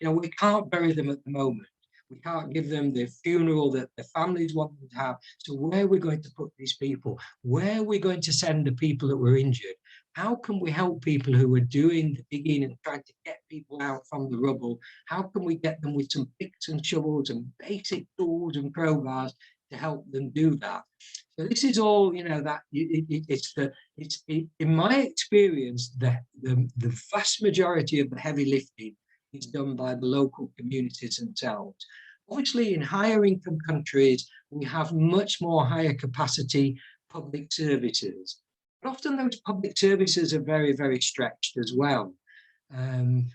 know, we can't bury them at the moment. We can't give them the funeral that the families want them to have. So where are we going to put these people? Where are we going to send the people that were injured? How can we help people who are doing the digging and trying to get people out from the rubble? How can we get them with some picks and shovels and basic tools and crowbars to help them do that? So this is all, you know, that in my experience, the vast majority of the heavy lifting is done by the local communities themselves. Obviously, in higher income countries, we have much more higher capacity public services. But often those public services are very, very stretched as well. And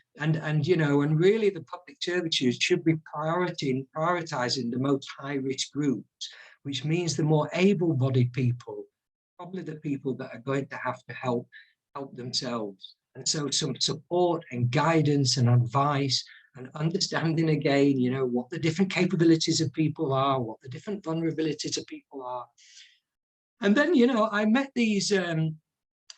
you know, and really the public services should be prioritizing the most high-risk groups, which means the more able-bodied people, probably the people that are going to have to help themselves. And so some support and guidance and advice and understanding again, you know, what the different capabilities of people are, what the different vulnerabilities of people are. And then, you know, I met these, in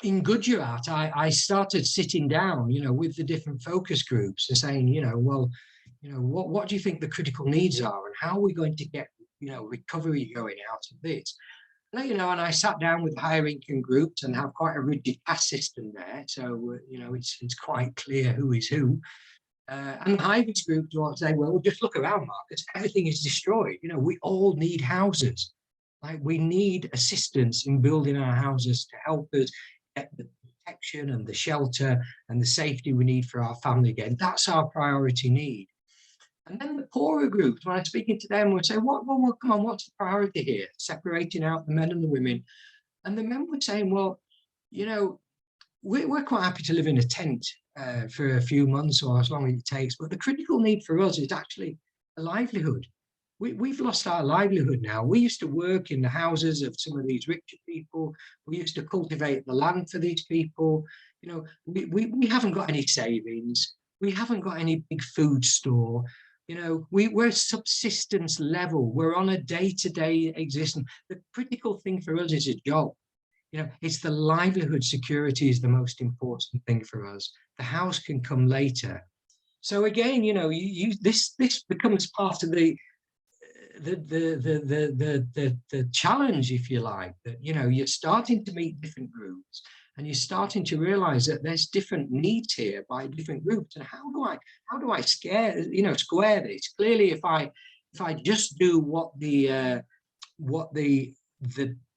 Gujarat, I started sitting down, you know, with the different focus groups and saying, you know, well, you know, what do you think the critical needs are and how are we going to get, you know, recovery going out of this? You know, and I sat down with higher income groups and have quite a rigid caste system there. So, you know, it's quite clear who is who. And the high risk groups will say, well, just look around, Marcus, everything is destroyed. You know, we all need houses. Like we need assistance in building our houses to help us get the protection and the shelter and the safety we need for our family again. That's our priority need. And then the poorer groups, when I'm speaking to them, would say, well, come on, what's the priority here? Separating out the men and the women. And the men were saying, well, you know, we're quite happy to live in a tent for a few months or as long as it takes. But the critical need for us is actually a livelihood. We've lost our livelihood now. We used to work in the houses of some of these richer people. We used to cultivate the land for these people. You know, we haven't got any savings. We haven't got any big food store. You know, we're subsistence level. We're on a day-to-day existence. The critical thing for us is a job. You know, it's the livelihood security is the most important thing for us. The house can come later. So again, you know, this becomes part of the challenge, if you like, that, you know, you're starting to meet different groups and you're starting to realize that there's different needs here by different groups. And how do I square this? Clearly, if I just do what the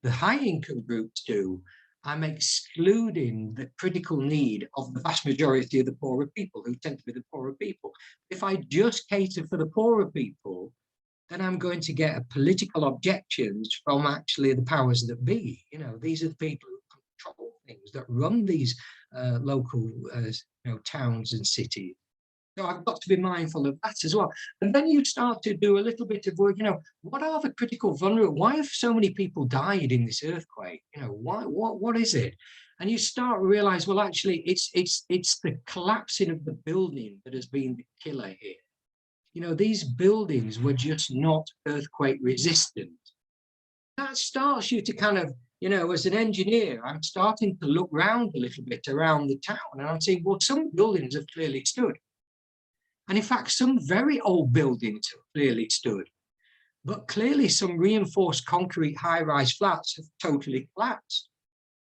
high income groups do, I'm excluding the critical need of the vast majority of the poorer people who tend to be the poorer people. If I just cater for the poorer people, then I'm going to get political objections from actually the powers that be. You know, these are the people who control things, that run these local towns and cities. So I've got to be mindful of that as well. And then you start to do a little bit of work, you know, what are the critical vulnerable? Why have so many people died in this earthquake? You know, what is it? And you start to realize, well, actually, it's the collapsing of the building that has been the killer here. You know, these buildings were just not earthquake resistant. that starts you to kind of, you know, as an engineer, I'm starting to look round a little bit around the town, and I'm saying, well, some buildings have clearly stood. And in fact, some very old buildings have clearly stood. But clearly some reinforced concrete high-rise flats have totally collapsed.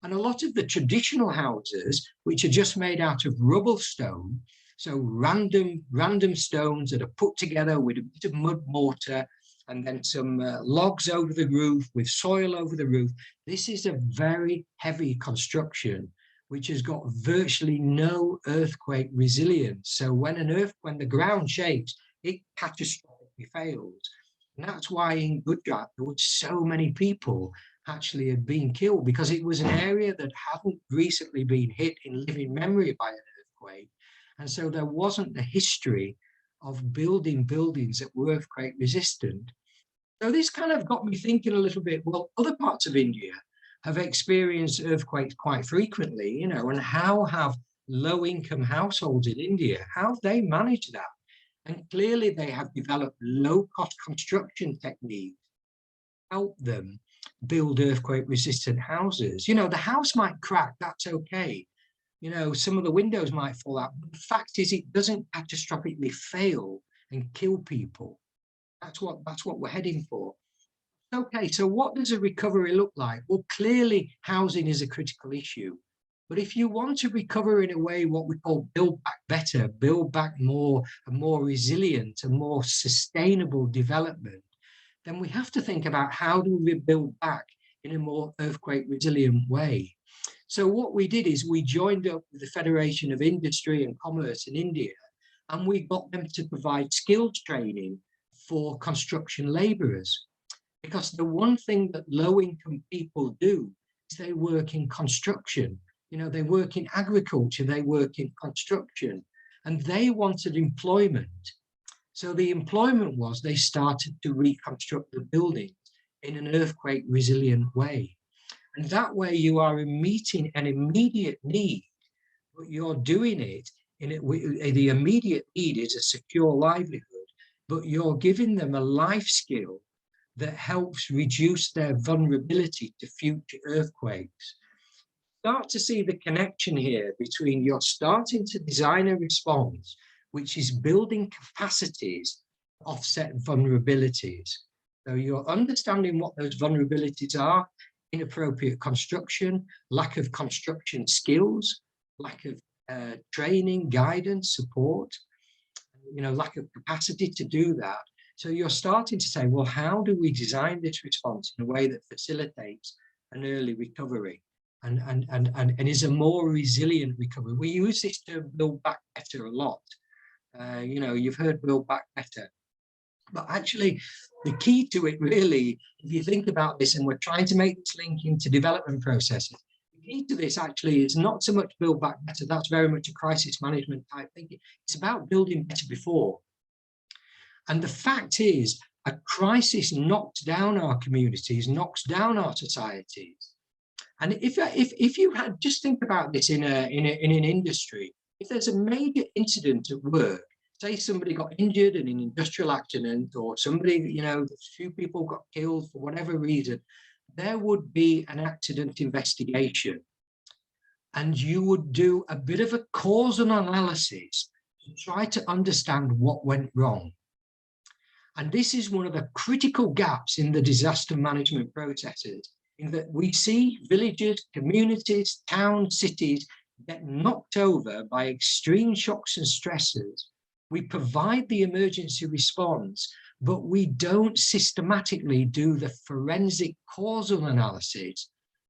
And a lot of the traditional houses, which are just made out of rubble stone, so random stones that are put together with a bit of mud mortar and then some logs over the roof with soil over the roof. This is a very heavy construction which has got virtually no earthquake resilience. So when the ground shakes, it catastrophically fails. And that's why in Gujarat there were so many people actually had been killed, because it was an area that hadn't recently been hit in living memory by an earthquake. And so there wasn't the history of building buildings that were earthquake resistant. So this kind of got me thinking a little bit, well, other parts of India have experienced earthquakes quite frequently, you know, and how have low-income households in India, how have they managed that? And clearly they have developed low-cost construction techniques to help them build earthquake-resistant houses. You know, the house might crack, that's okay. You know, some of the windows might fall out, but the fact is it doesn't catastrophically fail and kill people. That's what we're heading for. Okay, so what does a recovery look like? Well, clearly housing is a critical issue. But if you want to recover in a way, what we call build back better, build back more, a more resilient, a more sustainable development, then we have to think about how do we build back in a more earthquake resilient way. So what we did is we joined up with the Federation of Industry and Commerce in India, and we got them to provide skills training for construction laborers. Because the one thing that low-income people do is they work in construction. You know, they work in agriculture, they work in construction, and they wanted employment. So the employment was they started to reconstruct the buildings in an earthquake resilient way. And that way you are meeting an immediate need, but you're doing it in the immediate need is a secure livelihood, but you're giving them a life skill that helps reduce their vulnerability to future earthquakes. Start to see the connection here between you're starting to design a response, which is building capacities to offset vulnerabilities. So you're understanding what those vulnerabilities are: inappropriate construction, lack of construction skills, lack of training, guidance, support, you know, lack of capacity to do that. So you're starting to say, well, how do we design this response in a way that facilitates an early recovery and is a more resilient recovery? We use this term build back better a lot. You know, you've heard build back better. But actually, the key to it really, if you think about this, and we're trying to make this link into development processes, the key to this actually is not so much build back better. That's very much a crisis management type thinking. It's about building better before. And the fact is, a crisis knocks down our communities, knocks down our societies. And if you had, just think about this in an industry, if there's a major incident at work, say somebody got injured in an industrial accident, or somebody, you know, a few people got killed for whatever reason, there would be an accident investigation. And you would do a bit of a causal analysis to try to understand what went wrong. And this is one of the critical gaps in the disaster management processes, in that we see villages, communities, towns, cities get knocked over by extreme shocks and stresses. We provide the emergency response, but we don't systematically do the forensic causal analysis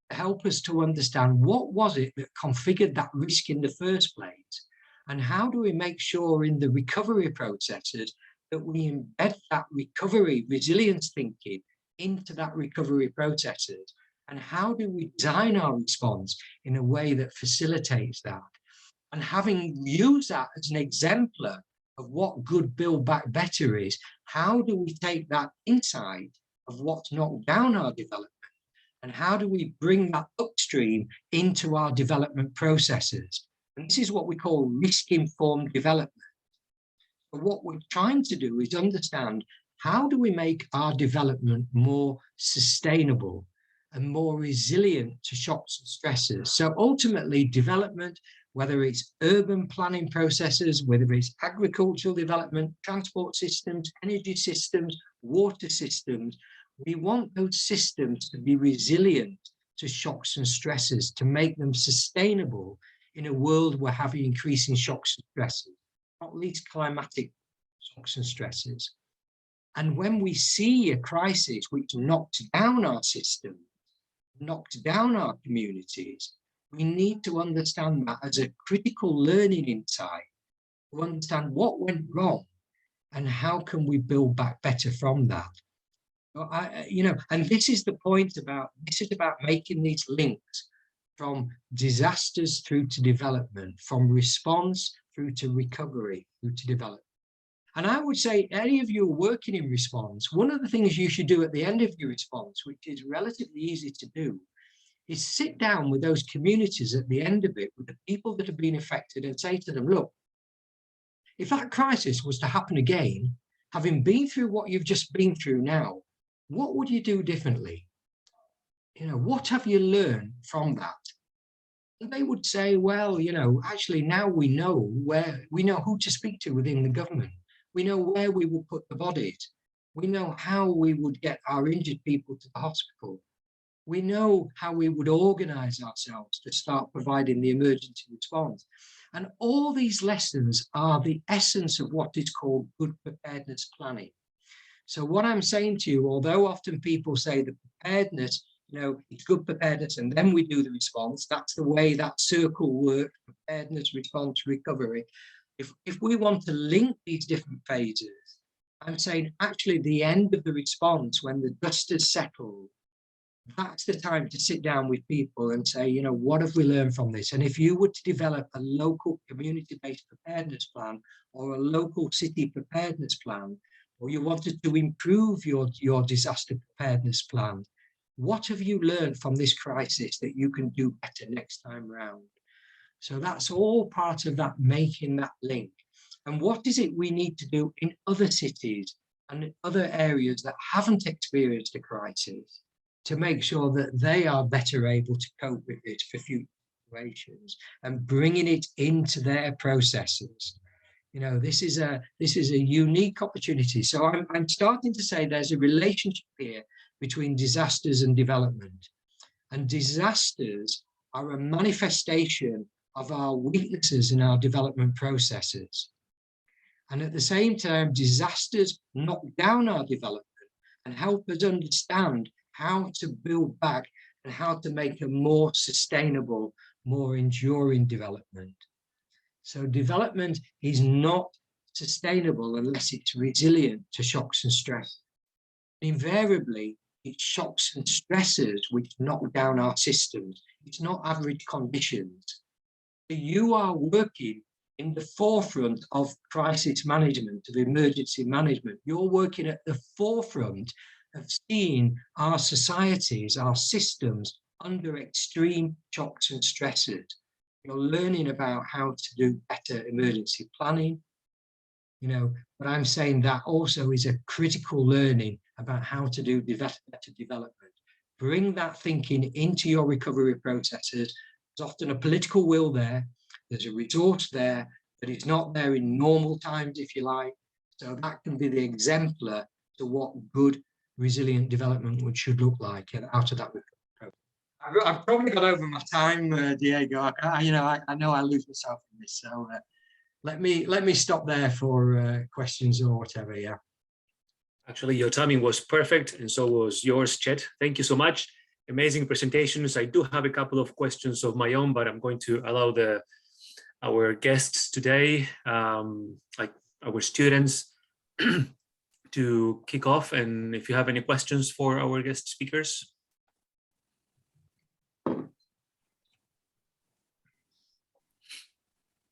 to help us to understand what was it that configured that risk in the first place, and how do we make sure in the recovery processes that we embed that recovery resilience thinking into that recovery processes, and how do we design our response in a way that facilitates that. And having used that as an exemplar of what good build back better is, how do we take that insight of what's knocked down our development, and how do we bring that upstream into our development processes? And this is what we call risk-informed development. But what we're trying to do is understand how do we make our development more sustainable and more resilient to shocks and stresses? So ultimately, development, whether it's urban planning processes, whether it's agricultural development, transport systems, energy systems, water systems, we want those systems to be resilient to shocks and stresses, to make them sustainable in a world where having increasing shocks and stresses, not least climatic shocks and stresses. And when we see a crisis which knocks down our system, knocks down our communities, we need to understand that as a critical learning insight, to understand what went wrong and how can we build back better from that. And this is the point about making these links from disasters through to development, from response through to recovery, through to development. And I would say, any of you working in response, one of the things you should do at the end of your response, which is relatively easy to do, is sit down with those communities at the end of it, with the people that have been affected, and say to them, look, if that crisis was to happen again, having been through what you've just been through now, what would you do differently? What have you learned from that? And they would say, well, actually now we know who to speak to within the government. We know where we will put the bodies. We know how we would get our injured people to the hospital. We know how we would organize ourselves to start providing the emergency response. And all these lessons are the essence of what is called good preparedness planning. So what I'm saying to you, although often people say the preparedness, it's good preparedness and then we do the response, that's the way that circle works, preparedness, response, recovery. If we want to link these different phases, I'm saying actually the end of the response, when the dust has settled, that's the time to sit down with people and say, what have we learned from this? And if you were to develop a local community-based preparedness plan or a local city preparedness plan, or you wanted to improve your disaster preparedness plan, what have you learned from this crisis that you can do better next time round? So that's all part of that, making that link. And what is it we need to do in other cities and in other areas that haven't experienced a crisis to make sure that they are better able to cope with it for future situations, and bringing it into their processes? This is a unique opportunity. So I'm starting to say there's a relationship here between disasters and development. And disasters are a manifestation of our weaknesses in our development processes. And at the same time, disasters knock down our development and help us understand how to build back and how to make a more sustainable, more enduring development. So development is not sustainable unless it's resilient to shocks and stress. Invariably, it's shocks and stresses which knock down our systems. It's not average conditions. You are working in the forefront of crisis management, of emergency management. You're working at the forefront of seeing our societies, our systems under extreme shocks and stresses. You're learning about how to do better emergency planning, but I'm saying that also is a critical learning about how to do better development. Bring that thinking into your recovery processes. There's often a political will there, there's a resource there, but it's not there in normal times, if you like. So that can be the exemplar to what good, resilient development should look like out of that recovery process. I've probably got over my time, Diego. I know I lose myself in this, so let me stop there for questions or whatever. Yeah. Actually, your timing was perfect, and so was yours, Chet. Thank you so much. Amazing presentations. I do have a couple of questions of my own, but I'm going to allow our guests today, like our students, to kick off. And if you have any questions for our guest speakers.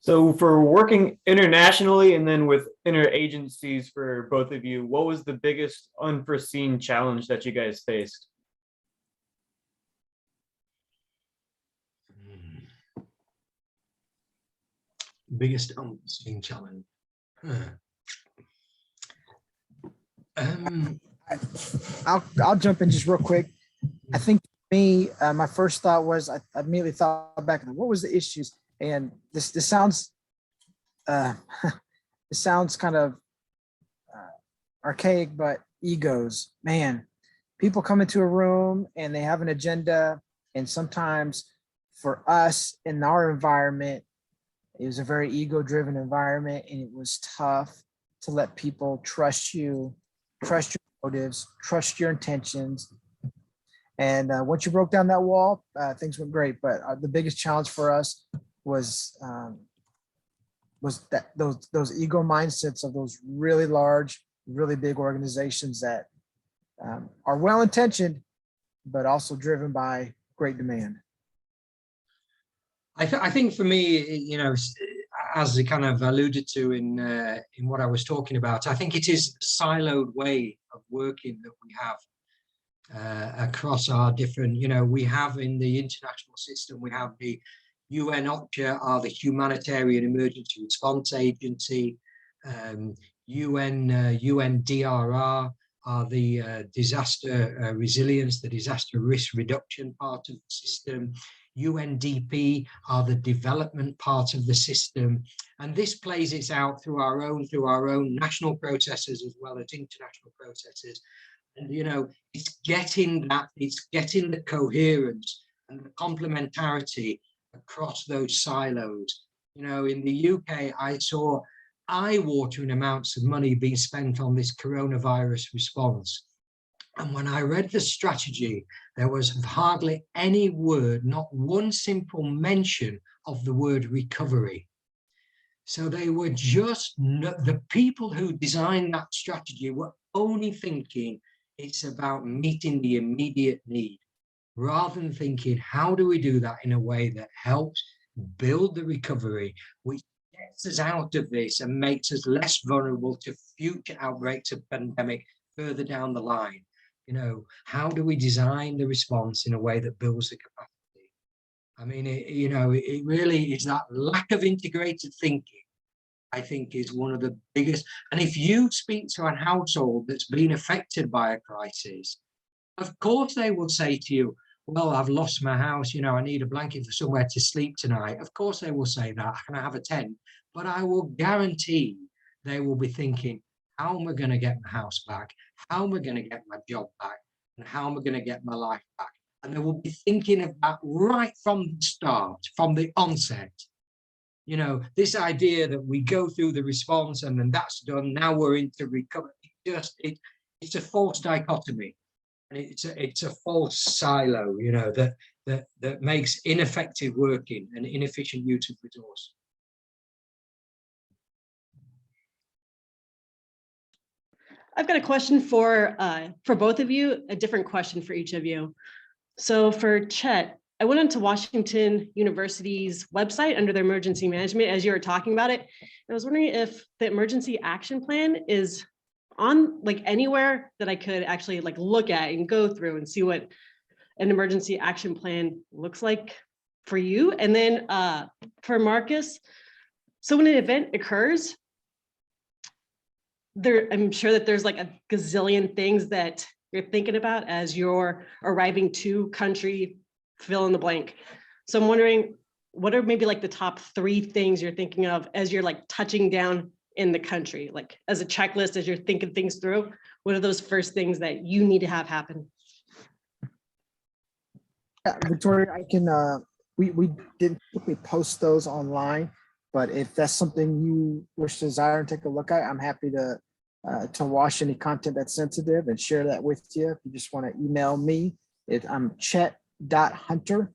So for working internationally and then with interagencies for both of you, what was the biggest unforeseen challenge that you guys faced? Biggest unforeseen challenge. I'll jump in just real quick. I think for me, my first thought was I immediately thought back, what was the issues? And this sounds it sounds kind of archaic, but egos, man. People come into a room and they have an agenda, and sometimes for us in our environment, it was a very ego-driven environment, and it was tough to let people trust you, trust your motives, trust your intentions. And once you broke down that wall, things went great. But the biggest challenge for us was that those ego mindsets of those really large, really big organizations that are well-intentioned, but also driven by great demand. I think for me, you know, as I kind of alluded to in what I was talking about, I think it is a siloed way of working that we have across our different, you know, we have in the international system, we have the UN OCHA, are the Humanitarian Emergency Response Agency, UNDRR are the disaster resilience, the disaster risk reduction part of the system. UNDP are the development part of the system, and this plays it out through our own national processes as well as international processes. And you know, it's getting the coherence and the complementarity across those silos. You know, in the UK, I saw eye-watering amounts of money being spent on this coronavirus response. And when I read the strategy, there was hardly any word, not one simple mention of the word recovery. So they were just, the people who designed that strategy were only thinking it's about meeting the immediate need, rather than thinking, how do we do that in a way that helps build the recovery, which gets us out of this and makes us less vulnerable to future outbreaks of pandemic further down the line. You know, how do we design the response in a way that builds the capacity? I mean, you know, it really is that lack of integrated thinking, I think, is one of the biggest. And if you speak to a household that's been affected by a crisis, of course they will say to you, well, I've lost my house, you know, I need a blanket for somewhere to sleep tonight. Of course they will say that, can I have a tent? But I will guarantee they will be thinking, how am I going to get my house back? How am I going to get my job back? And how am I going to get my life back? And they will be thinking of that right from the start, from the onset. You know, this idea that we go through the response and then that's done, now we're into recovery. It's a false dichotomy. And it's a false silo, you know, that makes ineffective working and inefficient use of resource. I've got a question for both of you, a different question for each of you. So for Chet, I went onto Washington University's website under their emergency management as you were talking about it. And I was wondering if the emergency action plan is on like anywhere that I could actually like look at and go through and see what an emergency action plan looks like for you. And then for Marcus, so when an event occurs, I'm sure that there's like a gazillion things that you're thinking about as you're arriving to country, fill in the blank. So I'm wondering, what are maybe like the top 3 things you're thinking of as you're like touching down in the country, like as a checklist, as you're thinking things through? What are those first things that you need to have happen? Victoria, I can, we didn't post those online, but if that's something you wish to desire and take a look at, I'm happy to wash any content that's sensitive and share that with you. If you just want to email me, I'm Chet.Hunter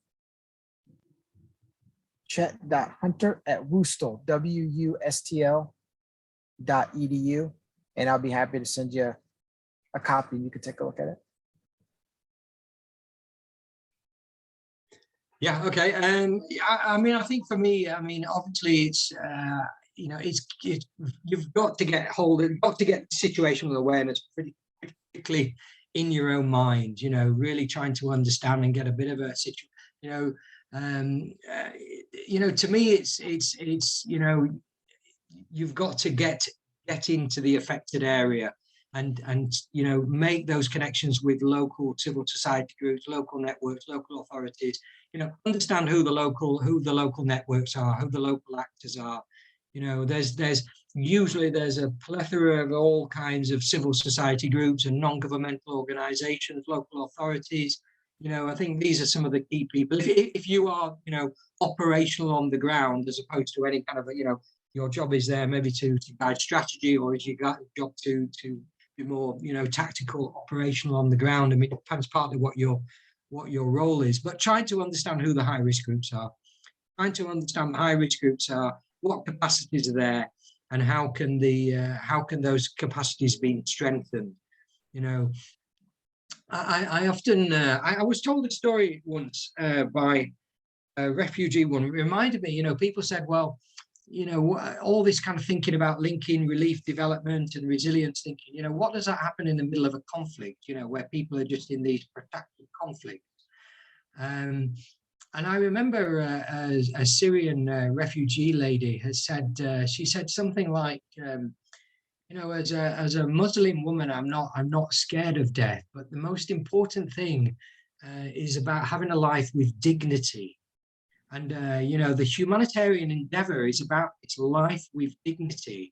at Wustl, WUSTL.edu, and I'll be happy to send you a copy and you can take a look at it. Yeah, okay. I mean, I think for me, I mean, obviously it's, you know, you've got to get situational awareness particularly in your own mind, you know, really trying to understand and get a bit of a situation, you know, to me, it's, you know, you've got to get into the affected area. and you know, make those connections with local civil society groups, local networks, local authorities. You know, understand who the local networks are, who the local actors are. You know, there's usually a plethora of all kinds of civil society groups and non-governmental organizations, local authorities. You know, I think these are some of the key people. If you are, you know, operational on the ground, as opposed to any kind of, you know, your job is there maybe to guide strategy, or is your job to be more, you know, tactical, operational on the ground. I mean, it depends partly what your role is, but trying to understand who the high risk groups are, trying to understand high risk groups are, what capacities are there, and how can those capacities be strengthened. You know, I often I was told a story once by a refugee one. It reminded me, you know, people said, well, you know, all this kind of thinking about linking relief development and resilience thinking, you know, what does that happen in the middle of a conflict, you know, where people are just in these protracted conflicts? And I remember a Syrian refugee lady has said, she said something like, you know, as a Muslim woman, I'm not scared of death, but the most important thing is about having a life with dignity. And, you know, the humanitarian endeavor is about its life with dignity.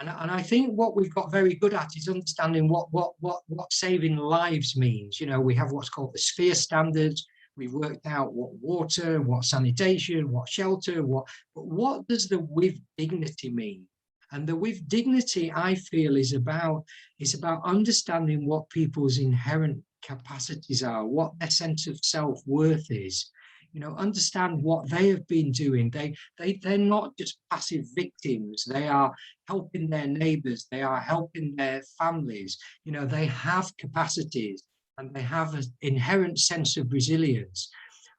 And I think what we've got very good at is understanding what saving lives means. You know, we have what's called the sphere standards. We've worked out what water, what sanitation, what shelter, but what does the with dignity mean? And the with dignity, I feel, is about understanding what people's inherent capacities are, what their sense of self-worth is. You know, understand what they have been doing. They're not just passive victims. They are helping their neighbors. They are helping their families. You know, they have capacities and they have an inherent sense of resilience.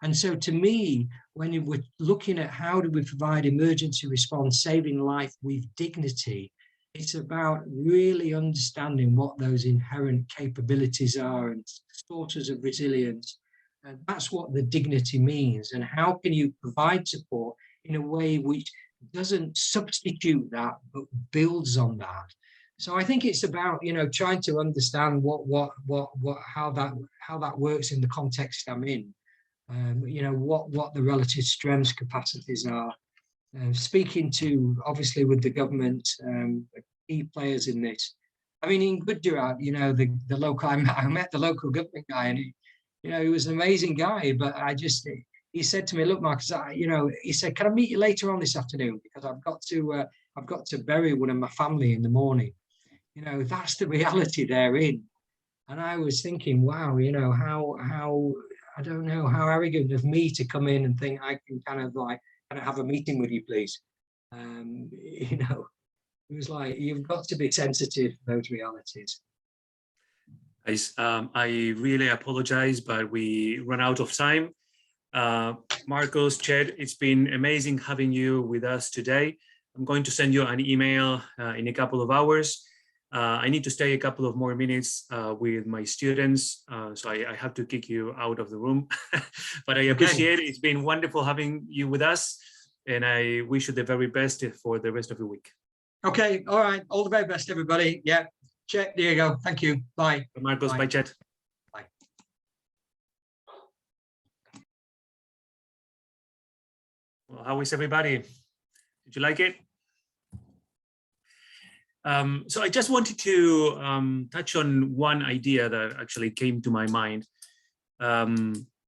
And so to me, when we're looking at how do we provide emergency response, saving life with dignity, it's about really understanding what those inherent capabilities are and sources of resilience. And that's what the dignity means. And how can you provide support in a way which doesn't substitute that, but builds on that? So I think it's about, you know, trying to understand how that works in the context I'm in. You know, what the relative strengths, capacities are. Speaking to, obviously, with the government, key players in this. I mean, in Gujarat, you know, the local, I met the local government guy, and you know, he was an amazing guy, but he said to me, look, Marcus, you know, he said, can I meet you later on this afternoon? Because I've got to bury one of my family in the morning. You know, that's the reality they're in. And I was thinking, wow, you know, how, I don't know, how arrogant of me to come in and think I can kind of have a meeting with you, please. You know, it was like, you've got to be sensitive to those realities. I really apologize, but we run out of time. Marcos, Chet, it's been amazing having you with us today. I'm going to send you an email in a couple of hours. I need to stay a couple of more minutes with my students, so I have to kick you out of the room. But I appreciate it. It's been wonderful having you with us, and I wish you the very best for the rest of the week. Okay, all right. All the very best, everybody. Yeah. Chet, Diego, thank you. Bye. Marcos, bye, Chet. Bye. Well, how is everybody? Did you like it? So I just wanted to touch on one idea that actually came to my mind.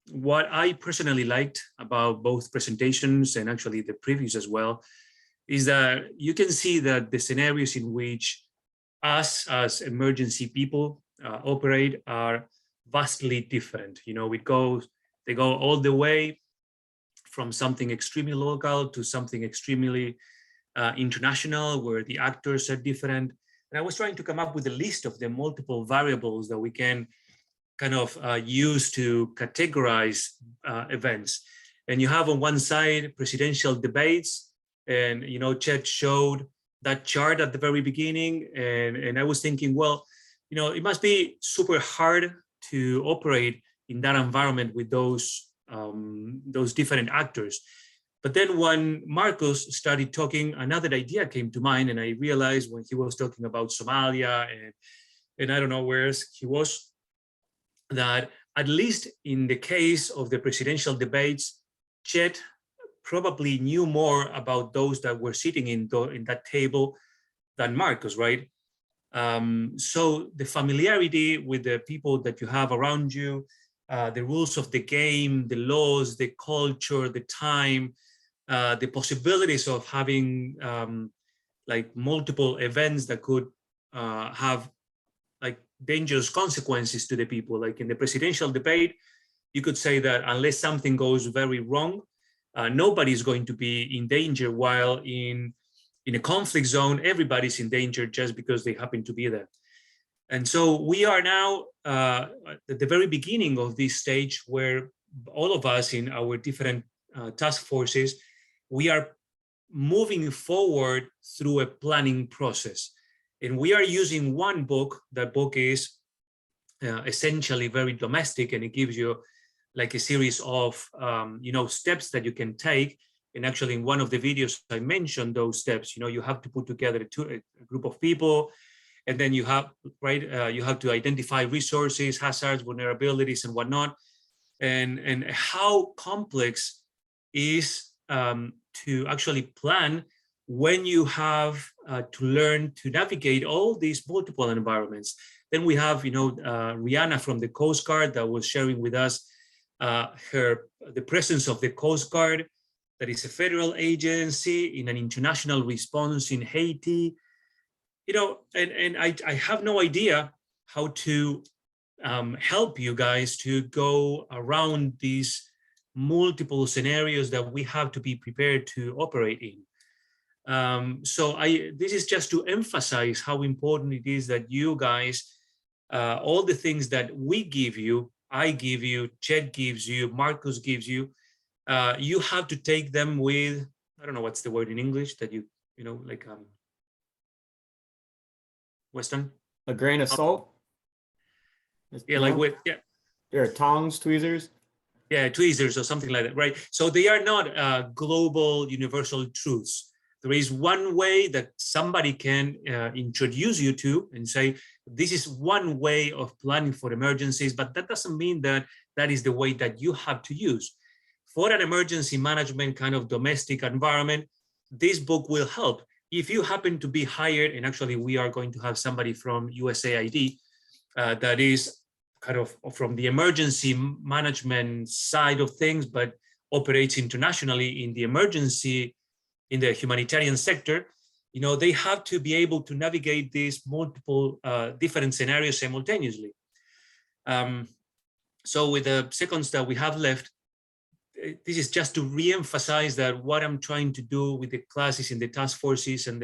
What I personally liked about both presentations and actually the previews as well is that you can see that the scenarios in which us as emergency people operate are vastly different. You know, they go all the way from something extremely local to something extremely international, where the actors are different. And I was trying to come up with a list of the multiple variables that we can kind of use to categorize events. And you have on one side presidential debates, and you know, Chet showed that chart at the very beginning, and I was thinking, well, you know, it must be super hard to operate in that environment with those different actors. But then when Marcos started talking, another idea came to mind, and I realized when he was talking about Somalia and I don't know where else he was, that at least in the case of the presidential debates, Chet probably knew more about those that were sitting in that table than Marcos, right? So the familiarity with the people that you have around you, the rules of the game, the laws, the culture, the time, the possibilities of having like multiple events that could have like dangerous consequences to the people. Like in the presidential debate, you could say that unless something goes very wrong, nobody's going to be in danger, while in a conflict zone, everybody's in danger just because they happen to be there. And so we are now at the very beginning of this stage where all of us in our different task forces, we are moving forward through a planning process. And we are using one book. That book is essentially very domestic, and it gives you like a series of steps that you can take. And actually in one of the videos, I mentioned those steps. You have to put together a group of people, and then you have, you have to identify resources, hazards, vulnerabilities, and whatnot. And how complex is to actually plan when you have to learn to navigate all these multiple environments. Then we have, Rihanna from the Coast Guard that was sharing with us the presence of the Coast Guard, that is a federal agency in an international response in Haiti. And I have no idea how to help you guys to go around these multiple scenarios that we have to be prepared to operate in. This is just to emphasize how important it is that you guys, all the things that we give you, I give you, Chet gives you, Marcos gives you, you have to take them with, I don't know what's the word in English that Western? A grain of salt? Yeah, like with, yeah. There are tongs, tweezers? Yeah, tweezers or something like that, right? So they are not global universal truths. There is one way that somebody can introduce you to and say, this is one way of planning for emergencies, but that doesn't mean that that is the way that you have to use. For an emergency management kind of domestic environment, this book will help. If you happen to be hired, and actually we are going to have somebody from USAID that is kind of from the emergency management side of things, but operates internationally in the emergency, in the humanitarian sector, they have to be able to navigate these multiple different scenarios simultaneously. So with the seconds that we have left, this is just to re-emphasize that what I'm trying to do with the classes in the task forces and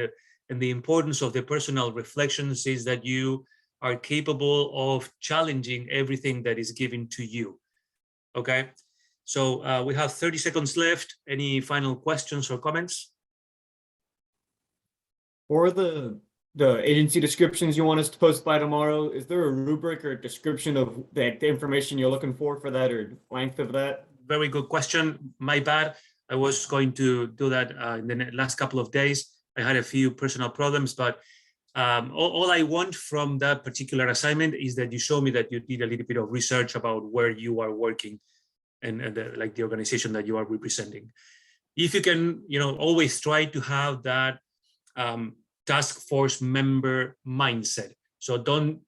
the importance of the personal reflections is that you are capable of challenging everything that is given to you. Okay, so we have 30 seconds left. Any final questions or comments? For the agency descriptions you want us to post by tomorrow, is there a rubric or description of the information you're looking for that, or length of that? Very good question. My bad. I was going to do that in the last couple of days. I had a few personal problems, but all I want from that particular assignment is that you show me that you did a little bit of research about where you are working and like the organization that you are representing. If you can, always try to have that task force member mindset. So don't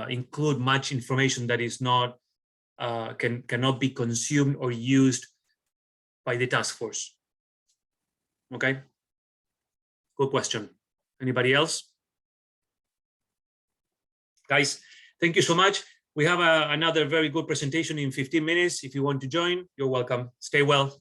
include much information that is not cannot be consumed or used by the task force. Okay, good question. Anybody else? Guys, thank you so much. We have another very good presentation in 15 minutes. If you want to join, you're welcome. Stay well.